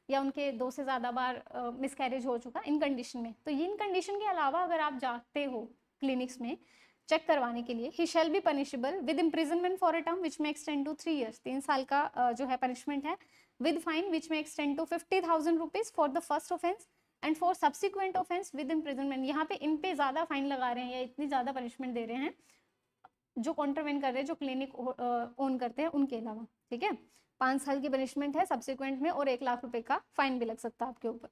या उनके 2 से ज़्यादा बार मिसकैरेज हो चुका इन कंडीशन में, तो इन कंडीशन के अलावा अगर आप जाते हो क्लिनिक्स में चेक करवाने के लिए, he shall be punishable with imprisonment for a term which may extend to 3 years, 3 साल का जो है पनिशमेंट है, with fine which may extend to 50,000 rupees for the first offence and for subsequent offence with imprisonment। यहाँ पे इन पे ज़्यादा fine लगा रहे हैं या इतनी ज़्यादा पनिशमेंट दे रहे हैं जो कॉन्ट्रावेंट कर रहे हैं, जो क्लिनिक ओन करते हैं उनके अलावा, ठीक है। 5 साल की पनिशमेंट है सब्सिक्वेंट में, और 1 लाख रुपए का फाइन भी लग सकता है आपके ऊपर।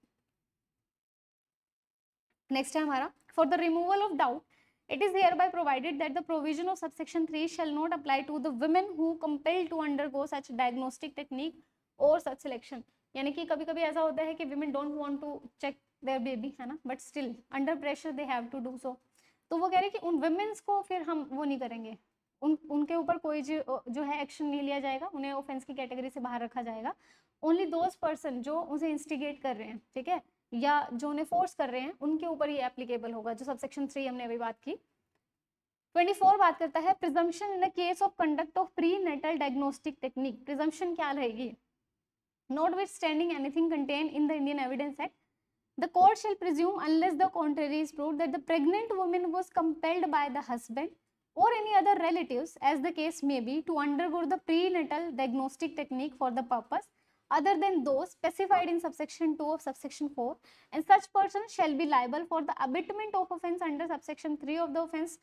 नेक्स्ट है हमारा, for the removal of doubt it is hereby provided that the provision of subsection 3 shall not apply to the women who compelled to undergo such diagnostic technique और सच सिलेक्शन। यानी कि कभी कभी ऐसा होता है कि women don't want to check their baby, है ना, but still under pressure they have to do so। तो वो कह रहे हैं कि उन women's को फिर हम वो नहीं करेंगे, उनके ऊपर कोई जो है एक्शन नहीं लिया जाएगा, उन्हें ऑफेंस की कैटेगरी से बाहर रखा जाएगा। ओनली दोज पर्सन जो उसे इंस्टिगेट कर रहे हैं, ठीक है, या जो उन्हें फोर्स कर रहे हैं, उनके ऊपर ही एप्लीकेबल होगा, जो सबसेक्शन 3 हमने अभी बात की। 24 बात करता है presumption in the case of conduct of prenatal diagnostic technique. Presumption क्या रहेगी, notwithstanding anything contained in the Indian Evidence Act, the court shall presume unless the contrary is proved that the pregnant woman was compelled by the husband or any other relatives, as the case may be, to undergo the prenatal diagnostic technique for the purpose other than those specified in subsection 2 of subsection 4, and such person shall be liable for the abatement of offence under subsection 3 of the offence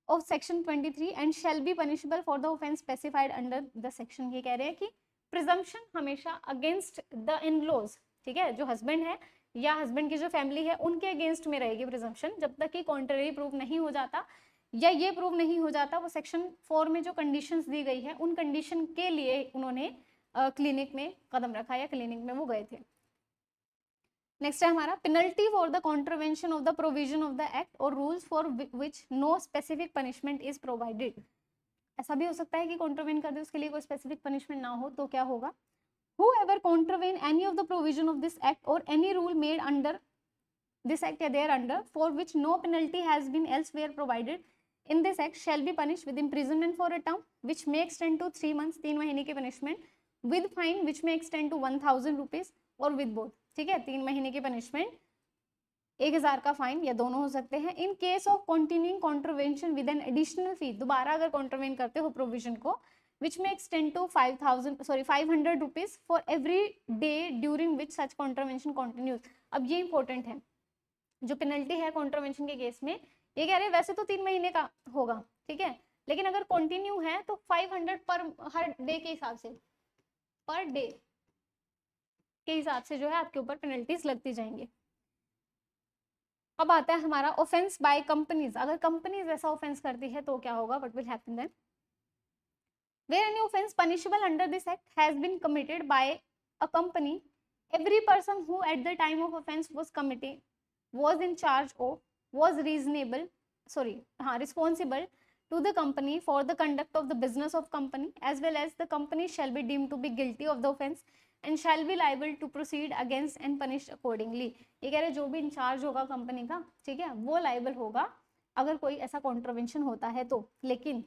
of section 23 and shall be punishable for the offence specified under the section। ये कह रहे हैं कि presumption हमेशा against the in laws, ठीक है, जो husband है या हस्बैंड की जो फैमिली है उनके अगेंस्ट में रहेगी प्रिजम्पशन, जब तक कि कॉन्ट्ररी प्रूव नहीं हो जाता, या ये प्रूव नहीं हो जाता वो सेक्शन 4 में जो कंडीशंस दी गई है उन कंडीशन के लिए उन्होंने क्लिनिक में कदम रखा या क्लिनिक में वो गए थे। नेक्स्ट है हमारा, penalty for the contravention of the provision of the act और rules for which no specific punishment is provided. ऐसा भी हो सकता है कि कॉन्ट्रवेन कर दे, उसके लिए कोई स्पेसिफिक पनिशमेंट ना हो, तो क्या होगा, whoever contravene any of the provision of this act or any rule made under this act or thereunder for which no penalty has been elsewhere provided in this act shall be punished with imprisonment for a term which may extend to 3 months, 3 महीने की punishment, with fine which may extend to 1000 rupees और with both, ठीक है, 3 महीने की punishment, 1000 का fine, या दोनों हो सकते हैं। In case of continuing contravention with an additional fee, दोबारा अगर कॉन्ट्रवेन करते हो प्रोविजन को, which may extend to 500 rupees for every day during which such contravention continues. अब ये इंपॉर्टेंट है, जो पेनल्टी है कॉन्ट्रवेंशन के केस में, ये कह रहे हैं वैसे तो 3 महीने का होगा, ठीक है, लेकिन अगर कंटिन्यू है तो 500 पर हर डे के हिसाब से, पर डे के हिसाब से जो है आपके ऊपर पेनल्टीज लगती जाएंगी। अब आता है हमारा ऑफेंस बाय कंपनीज। अगर कंपनीज ऐसा ऑफेंस करती है तो क्या होगा, what will happen then, where any offence punishable under this act has been committed by a company, every person who at the time of offence was in charge of, was responsible to the company for the conduct of the business of company, as well as the company shall be deemed to be guilty of the offense and shall be liable to proceed against and punished accordingly। ये कह रहे जो भी in charge होगा company का, ठीक है, वो लाइबल होगा अगर कोई ऐसा कॉन्ट्रवेंशन होता है तो, लेकिन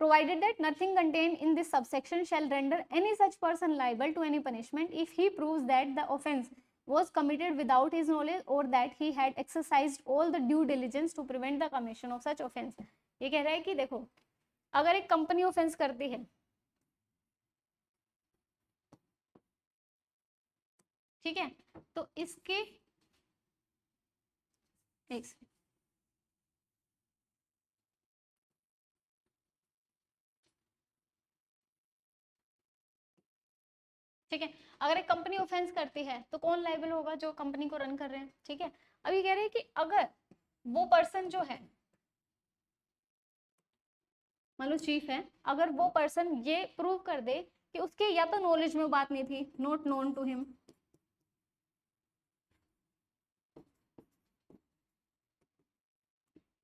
provided that nothing contained in this subsection shall render any such person liable to any punishment if he proves that the offense was committed without his knowledge or that he had exercised all the due diligence to prevent the commission of such offense। ये कह रहा है कि देखो, अगर एक company offence करती है, ठीक है, तो इसके ठीक है, अगर एक कंपनी ऑफेंस करती है तो कौन लाइबल होगा, जो कंपनी को रन कर रहे हैं, ठीक है। अब ये कह रहे हैं कि अगर वो पर्सन जो है, मान लो चीफ है, अगर वो पर्सन ये प्रूव कर दे कि उसके या तो नॉलेज में बात नहीं थी, नॉट नोन टू हिम,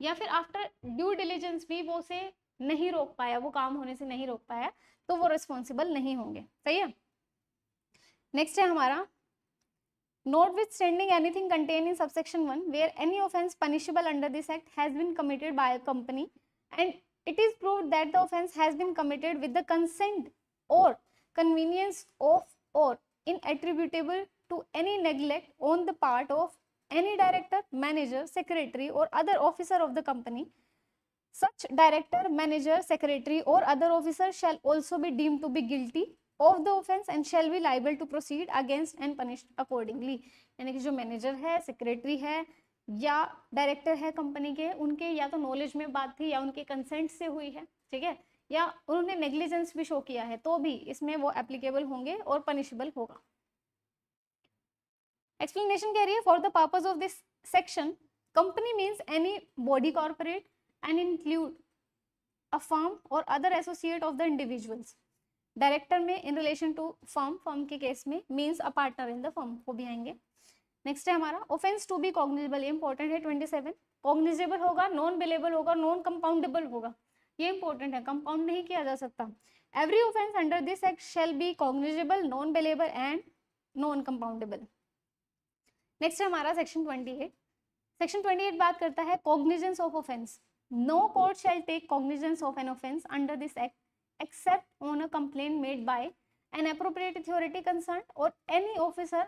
या फिर आफ्टर ड्यू डिलीजेंस भी वो उसे नहीं रोक पाया, वो काम होने से नहीं रोक पाया, तो वो रिस्पॉन्सिबल नहीं होंगे। सही है। नेक्स्ट है हमारा notwithstanding anything contained in subsection 1 where any offence punishable under this act has been committed by a company and it is proved that the offence has been committed with the consent or convenience of or inattributable to any neglect on the part of any director, manager, secretary or other officer of the company, such director, manager, secretary or other officer shall also be deemed to be guilty of the offence and shall be liable to proceed against and punished accordingly। यानी कि जो manager है, secretary है या director है company के, उनके या तो नॉलेज में बात थी या उनके कंसेंट से हुई है, ठीक है, या उन्होंने नेग्लिजेंस भी शो किया है, तो भी इसमें वो एप्लीकेबल होंगे और पनिशेबल होगा। एक्सप्लेनेशन कह रही है for the purpose of this section company means any body corporate and include a firm और other associate of the individuals. Director may in relation to firm, firm के केस में means a partner in the firm, वो भी आएंगे। Next है हमारा offence to be cognizable, ये important है 27। कॉग्निजेबल होगा, नॉन बिलेबल होगा, नॉन कंपाउंडेबल होगा, ये इंपॉर्टेंट है, कंपाउंड नहीं किया जा सकता। Every offence under this act shall be cognizable, non bailable and non compoundable. Next है हमारा सेक्शन 28। सेक्शन 28 बात करता है cognizance of offence. No court shall take cognizance of an offence under this act except on a complaint made by an appropriate authority concerned or any officer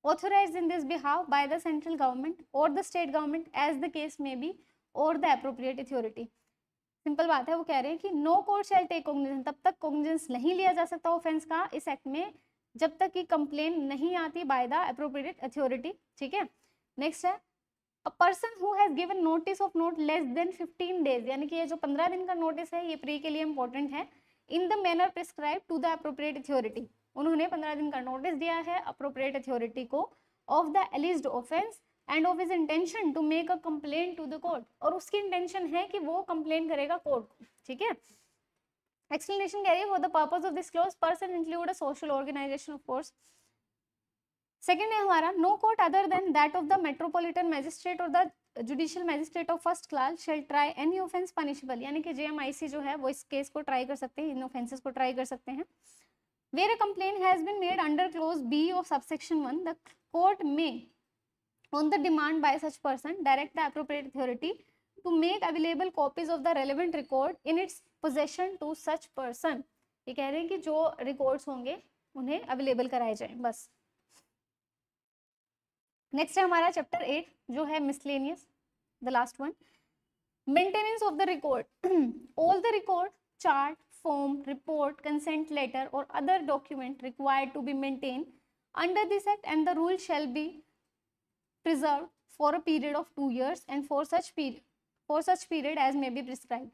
authorized in this behalf by the central government or the state government as the case may be or the appropriate authority। Simple बात है, वो कह रहे हैं कि no court shall take cognizance, तब तक cognizance नहीं लिया जा सकता ऑफेंस का इस एक्ट में जब तक कि कंप्लेन नहीं आती बाय द एप्रोप्रिएट अथॉरिटी, ठीक है। नेक्स्ट है A person who has given notice of not less than 15 days, यानी कि ये जो 15 दिन का नोटिस है ये प्री के लिए इंपॉर्टेंट है, in the manner prescribe to the appropriate authority, उन्होंने 15 दिन का नोटिस दिया है अप्रोप्रिएट अथॉरिटी को of the alleged offence and of his intention to make a complaint to the court, और उसकी इंटेंशन है कि वो कंप्लेन करेगा कोर्ट को, ठीक है। एक्सप्लेनेशन कह रही है for the purpose of this clause person include a social organisation of course. Second है हमारा no court other than that of the metropolitan magistrate और the judicial magistrate of first class shall try any offence punishable, यानी कि जेएमआईसी जो है वो इस case को ट्राई कर सकते हैं, इन ऑफेंसेस को ट्राई कर सकते हैं। Where a complaint has been made under clause b of subsection 1 the court may on the demand by such person direct the appropriate authority to make available copies of the relevant record in its possession to such person. ये कह रहे हैं कि जो records होंगे उन्हें available कराए जाए, बस। नेक्स्ट है हमारा चैप्टर 8 जो है miscellaneous, the last one. Maintenance of the record all the record, chart, form, report, consent letter और other document required to be maintain under this act and the rule shall be preserve for a period of 2 years and for such period as may be prescribe.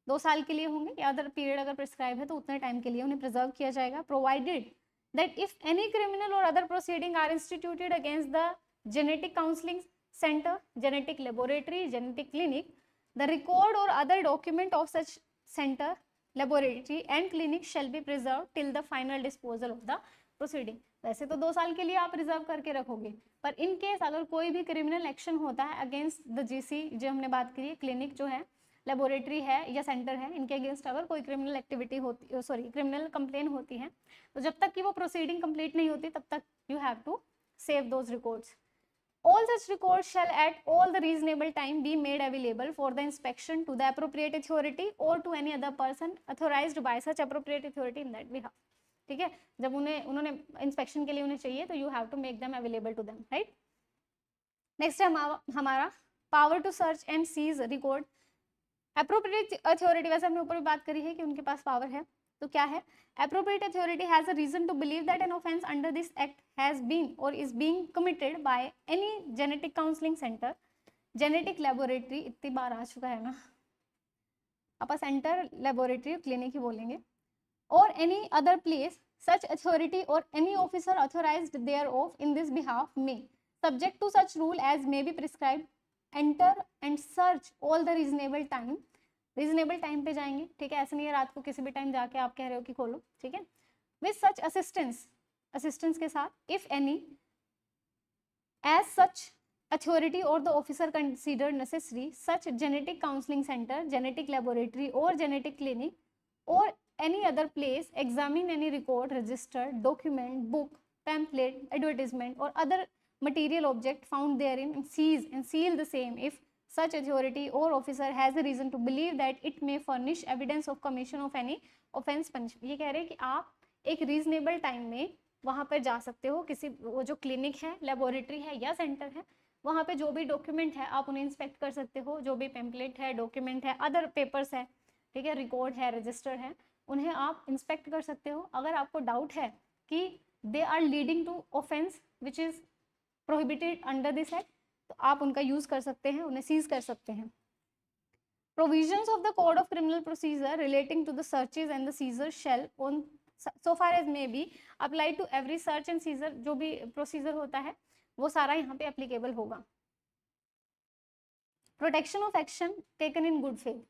2 साल के लिए होंगे या other period अगर prescribe है तो उतने time के लिए उन्हें प्रिजर्व किया जाएगा, provided that if any criminal or other proceeding are instituted against the genetic counseling center, genetic laboratory, genetic clinic, the record or other document of such center, laboratory and clinic shall be preserved till the final disposal of the proceeding। वैसे तो 2 साल के लिए आप reserve करके रखोगे, पर in case अगर कोई भी क्रिमिनल एक्शन होता है अगेंस्ट द जीसी, जो हमने बात करी, क्लिनिक जो है, लेबोरेटरी है या सेंटर है, इनके अगेंस्ट अगर कोई क्रिमिनल एक्टिविटी होती, सॉरी क्रिमिनल कंप्लेन होती है, तो जब तक कि वो प्रोसीडिंग कंप्लीट नहीं होती तब तक you have to save those records. All such records shall at all the reasonable time be made available for the inspection to the appropriate authority or to any other person authorized by such appropriate authority in that behalf। ठीक है, जब उन्होंने inspection के लिए उन्हें चाहिए तो you have to make them available to them, right. Next है हमारा power to search and seize record. Appropriate authority, वैसे हमने ऊपर भी बात करी है कि उनके पास पावर है, तो क्या है, appropriate authority has a reason to believe that an offence under this act has been और is being committed by any genetic counselling centre, genetic laboratory, इतनी बार आ चुका है ना, आप सेंटर, लेबोरेटरी, क्लिनिक ही बोलेंगे, और any other place such authority or any officer authorized thereof in this behalf may, subject to such rule as may be prescribed, enter and search all the reasonable time, reasonable time पे जाएंगे, ठीक है, ऐसा नहीं है रात को किसी भी टाइम जाके आप कह रहे हो कि खोलो, ठीक है, विद सच असिस्टेंस के साथ, if any, as such authority or the officer considered necessary, such genetic counseling center, genetic laboratory or genetic clinic or any other place examine any record, register, document, book, pamphlet, advertisement or other material object found therein and seize and seal the same if such authority or officer has a reason to believe that it may furnish evidence of commission of any offense punishment. ये कह रहे हैं कि आप एक reasonable time में वहाँ पर जा सकते हो, किसी वो जो क्लिनिक है, लेबोरेटरी है या सेंटर है, वहाँ पे जो भी डॉक्यूमेंट है आप उन्हें इंस्पेक्ट कर सकते हो, जो भी पेम्पलेट है, डॉक्यूमेंट है, अदर पेपर्स है, ठीक है, रिकॉर्ड है, रजिस्टर है, उन्हें आप इंस्पेक्ट कर सकते हो. अगर आपको डाउट है कि they are leading to offence which is prohibited under this act, तो आप उनका यूज़ कर सकते हैं, उन्हें सीज कर सकते हैं. Provisions of the Code of Criminal Procedure relating to the searches and the seizures shall on so far as may be apply to every search and seizure. जो भी प्रोसीजर होता है वो सारा यहाँ पे एप्लीकेबल होगा. Protection of action taken in good faith.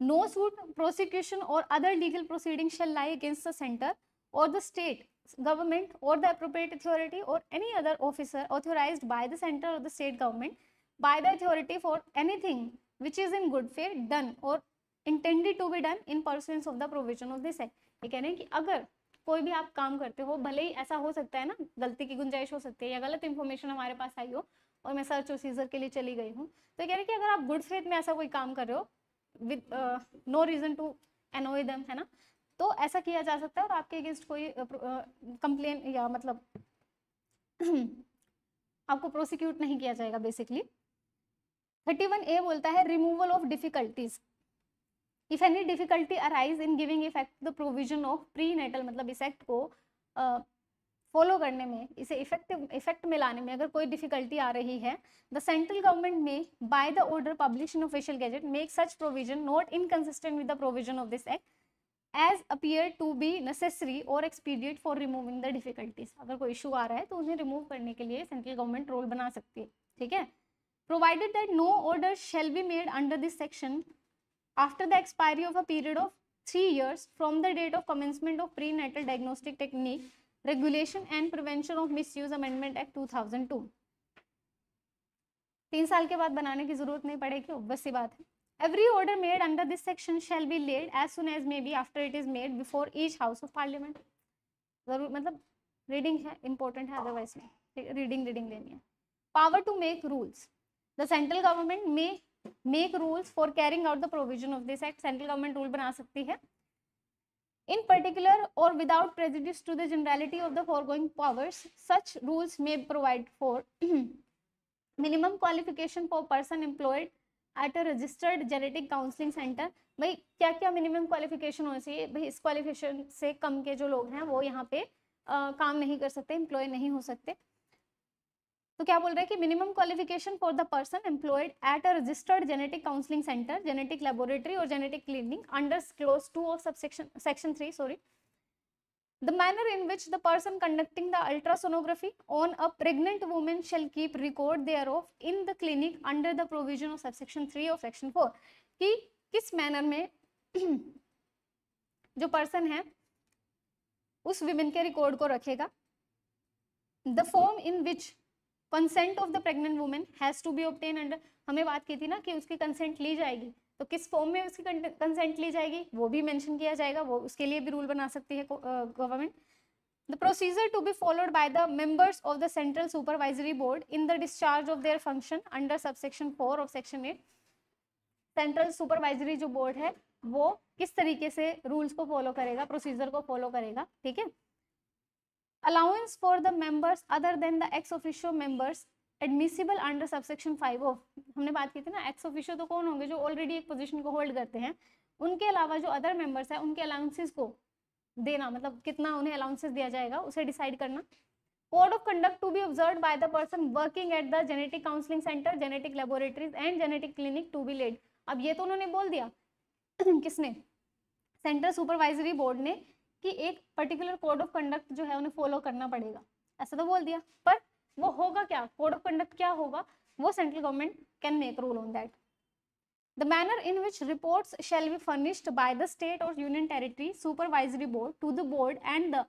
No suit, prosecution or other legal proceeding shall lie against the center or the state government or the appropriate authority or any other officer authorized by the center or the state government by the authority for anything which is in good faith done or intended to be done in pursuance of the provision of this act. ये कह रहे हैं कि अगर कोई भी आप काम करते हो, भले ही ऐसा हो सकता है ना, गलती की गुंजाइश हो सकती है या गलत इन्फॉर्मेशन हमारे पास आई हो और मैं सर्च और सीजर के लिए चली गई हूँ, तो ये कह रहे हैं कि अगर आप गुड फेथ में ऐसा कोई काम कर रहे हो with no reason to annoy them, है ना, तो ऐसा किया जा सकता है और आपके अगेंस्ट कोई कंप्लेन या मतलब आपको प्रोसिक्यूट नहीं किया जाएगा बेसिकली. 31A बोलता है removal of difficulties. If any difficulty arise in giving effect the provision of prenatal, मतलब इस एक्ट को फॉलो करने में, इसे इफेक्ट में लाने में अगर कोई डिफिकल्टी आ रही है, the central government may by the order publish in official gazette make such provision not inconsistent with the provision of this act as appear to be necessary और expedient for removing the difficulties. अगर कोई issue आ रहा है तो उन्हें remove करने के लिए सेंट्रल गवर्नमेंट रोल बना सकती है, ठीक है. Provided that no order shall be made under this section after the expiry of a period of 3 years from the date of commencement of prenatal diagnostic technique regulation and prevention of misuse amendment act 2002. 3 साल के बाद बनाने की जरूरत नहीं पड़ेगी, obvious सी बात है. Every order made under this section shall be laid as soon as may be after it is made before each house of parliament. जरूर मतलब रीडिंग है, इंपॉर्टेंट है, अदरवाइज नहीं, रीडिंग लेनी है. Power to make rules. The central government may make rules for carrying out the provision of this act. Central government rule बना सकती है. In particular or without prejudice to the generality of the foregoing powers, such rules may provide for minimum qualification for person employed at a registered genetic counseling center. भाई क्या क्या minimum qualification होना चाहिए? भाई इस क्वालिफिकेशन से कम के जो लोग हैं वो यहाँ पे काम नहीं कर सकते, एम्प्लॉय नहीं हो सकते. तो क्या बोल रहे हैं कि minimum qualification for the person employed at a registered genetic counselling centre, genetic laboratory और genetic clinic under clause 2 of section 3, sorry, the manner in which the person conducting the ultrasonography on a pregnant women shall keep record thereof in the clinic under the provision of section 3 of section 4. कि किस manner में जो person है उस women के record को रखेगा. The form in which consent of the pregnant women has to be obtain under, हमने बात की थी ना कि उसकी कंसेंट ली जाएगी, तो किस फॉर्म में उसकी कंसेंट ली जाएगी वो भी मेंशन किया जाएगा, वो उसके लिए भी रूल बना सकती है government. The procedure to be followed by the members of the central supervisory board in the discharge of their function under subsection 4 of section 8. Central supervisory जो बोर्ड है वो किस तरीके से रूल्स को फॉलो करेगा, प्रोसीजर को फॉलो करेगा, ठीक है. Allowance for the members other than the ex officio members admissible under subsection 5 of, हमने बात की थी ना, ex officio तो कौन होंगे, जो ऑलरेडी एक पोजीशन को होल्ड करते हैं, उनके अलावा जो अदर मेंबर्स हैं उनके अलाउंसेस को देना, मतलब कितना उन्हें अलाउंसेस दिया जाएगा उसे डिसाइड करना. Code of conduct to be observed by the person working at the genetic counselling centre, genetic laboratories and genetic clinic to be laid. अब ये तो उन्होंने बोल दिया किसने, सेंट्रल सुपरवाइजरी बोर्ड ने, कि एक पर्टिकुलर कोड ऑफ कंडक्ट जो है उन्हें फॉलो करना पड़ेगा, ऐसा तो बोल दिया, पर वो होगा क्या, कोड ऑफ कंडक्ट क्या होगा, वो central government can make rule on that. The manner in which reports shall be furnished by the state और union territory supervisory board to the board and the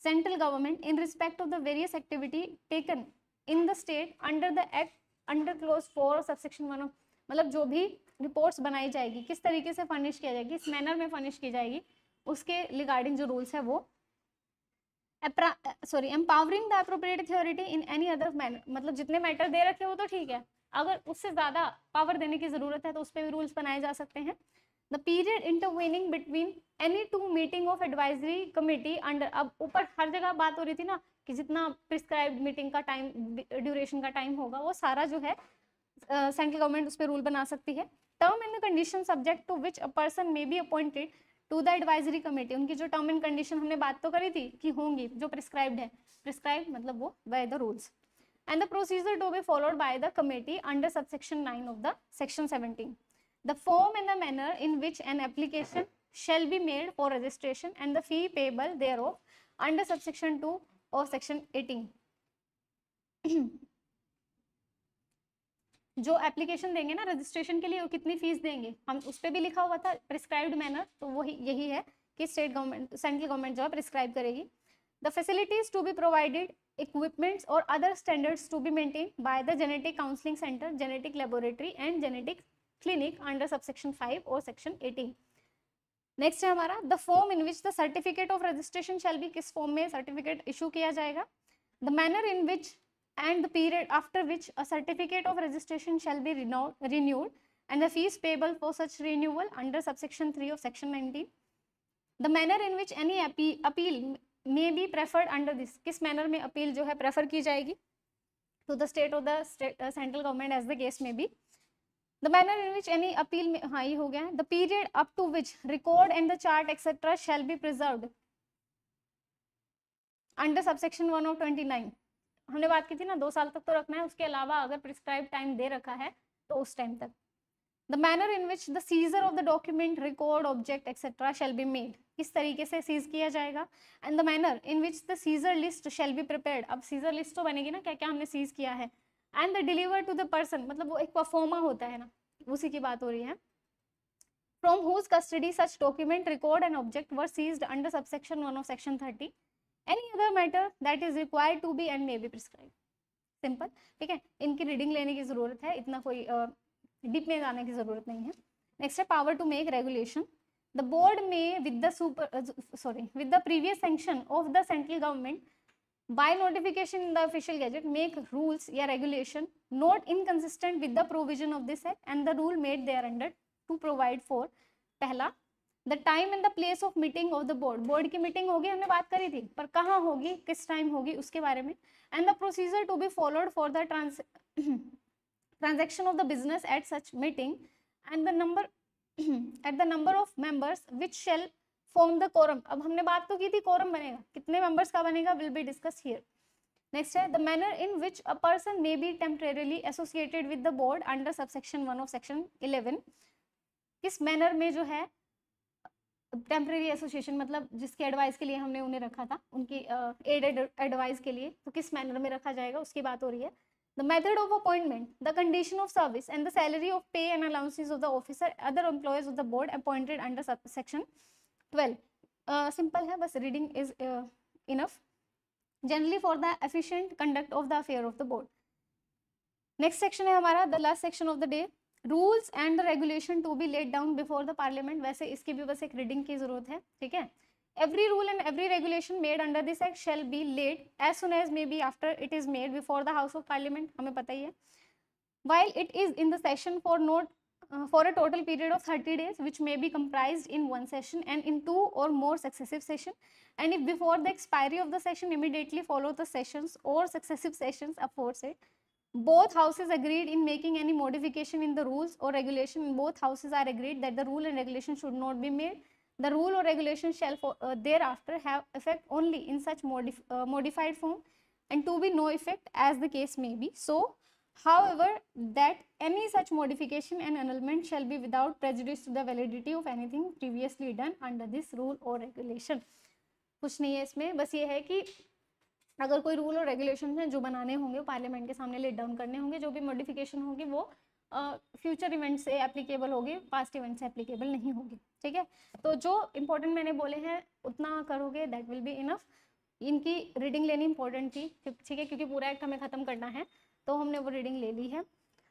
central government in respect of the various activity taken in the state under the act under clause 4 और subsection 1 of, मतलब जो भी reports बनाई जाएगी किस तरीके से फर्निश किया जाएगी, इस मैनर में फर्निश की जाएगी, उसके रिगार्डिंग जो रूल्स है वो empowering the appropriate authority in any other manner, मतलब जितने मैटर दे रखे हो तो ठीक है, अगर उससे ज्यादा पावर देने की जरूरत है तो उस पर भी रूल्स बनाए जा सकते हैं। The period intervening between any two meeting of advisory committee under, अब ऊपर हर जगह बात हो रही थी ना कि जितना प्रिस्क्राइब्ड मीटिंग का टाइम, ड्यूरेशन का टाइम होगा वो सारा जो है सेंट्रल गवर्नमेंट उस पर रूल बना सकती है। Term and the condition subject to which a person may be appointed to the advisory committee, उनकी जो टर्म एंड कंडीशन हमने बात तो करी थी कि होंगी, जो प्रिस्क्राइब्ड है, प्रिस्क्राइब मतलब वो by the rules, and the procedure to be followed by the committee under subsection 9 of the section 17, the form and the manner in which an application shall be made for registration and the fee payable thereof under subsection 2 of section 18 जो application देंगे ना registration के लिए वो कितनी fees देंगे, हम उस पर भी लिखा हुआ था प्रिस्क्राइब्ड मैनर, तो वही यही है कि स्टेट गवर्नमेंट, सेंट्रल गवर्नमेंट जो है प्रिस्क्राइब करेगी। The facilities to be provided, equipments or other standards to be maintained by the genetic counseling center, genetic laboratory and genetic clinic under subsection 5 or section 18। Next है हमारा the form in which the certificate of registration shall be, किस form में certificate issue किया जाएगा। The manner in which and the period after which a certificate of registration shall be renewed and the fees payable for such renewal under subsection 3 of section 19। the manner in which any appeal may be preferred under this, किस manner में appeal जो है prefer की जाएगी to the state or the central government as the case may be। the manner in which any appeal में, हाँ ये हो गया है। the period up to which record and the chart etc shall be preserved under subsection 1 of 29, हमने बात की थी ना 2 साल तक तो रखना है, उसके अलावा अगर प्रिस्क्राइब टाइम दे रखा है तो उस टाइम तक। The manner in which the seizure of the document, record, object etcetera shall be made, किस तरीके से सीज किया जाएगा। And the manner in which the seizure list shall be prepared, अब सीजर लिस्ट तो बनेगी ना क्या क्या हमने सीज किया है। And the deliver to the person, मतलब वो एक परफॉर्मा होता है ना, उसी की बात हो रही है। From whose custody such document, record and object were seized under subsection 1 of section 30। any other matter that is required to be and may be prescribed। Simple, ठीक है, इनकी रीडिंग लेने की जरूरत है, इतना कोई डीप में जाने की जरूरत नहीं है। नेक्स्ट है power to make regulation. The board may with the previous sanction of the central government by notification in the official gazette make rules या regulation not inconsistent with the provision of this act and the rule made thereunder to provide for, पहला the time and the place of meeting of the board, board की meeting होगी हमने बात करी थी, पर कहाँ होगी, किस टाइम होगी, उसके बारे में। And the procedure to be followed for the transaction of the business at such meeting and the number of members which shall form the quorum, अब हमने बात तो की थी कोरम बनेगा, कितने मेंबर्स का बनेगा will be discuss here. Next है the manner in which a person may be temporarily associated with the board under subsection 1 of section 11, किस मैनर में जो है टेम्परेरी एसोसिएशन, मतलब जिसके एडवाइस के लिए हमने उन्हें रखा था, उनकी एड एडवाइस के लिए, तो किस मैनर में रखा जाएगा उसकी बात हो रही है। The method of appointment, the condition of service and the salary of pay and allowances of the officer other employees of the board appointed under section 12। Simple है, बस reading is enough generally for the efficient conduct of the affair of the board. Next section है हमारा the last section of the day, rules and regulation to be laid down before the parliament. वैसे इसकी भी बस एक reading की जरूरत है, ठीक है। Every rule and every regulation made under this act shall be laid as soon as may be after it is made before the house of Parliament, हमें पता ही है। while it is in the session for a total period of 30 days which may be comprised in one session and in 2 or more successive sessions, and if before the expiry of the session immediately follow the sessions or successive sessions aforesaid, both houses agreed in making any modification in the rules or regulation, and both houses are agreed that the rule and regulation should not be made, the rule or regulation shall thereafter have effect only in such modified form and to be no effect as the case may be. So however, that any such modification and annulment shall be without prejudice to the validity of anything previously done under this rule or regulation। कुछ नहीं है इसमें, बस ये है कि अगर कोई रूल और रेगुलेशन है जो बनाने होंगे पार्लियामेंट के सामने लेट डाउन करने होंगे, जो भी मॉडिफिकेशन होगी वो फ्यूचर इवेंट से एप्लीकेबल होगी, पास्ट इवेंट से एप्लीकेबल नहीं होगी, ठीक है। तो जो इंपॉर्टेंट मैंने बोले हैं उतना करोगे, दैट विल बी इनफ। इनकी रीडिंग लेनी इंपॉर्टेंट थी, ठीक है, क्योंकि पूरा एक्ट हमें खत्म करना है, तो हमने वो रीडिंग ले ली है।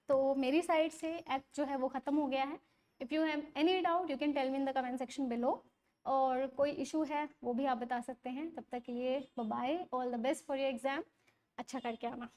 तो मेरी साइड से एक्ट जो है वो ख़त्म हो गया है। If you have any doubt you can tell me in the comment section below, और कोई इशू है वो भी आप बता सकते हैं। तब तक के लिए bye bye, all the best for your exam, अच्छा करके आना।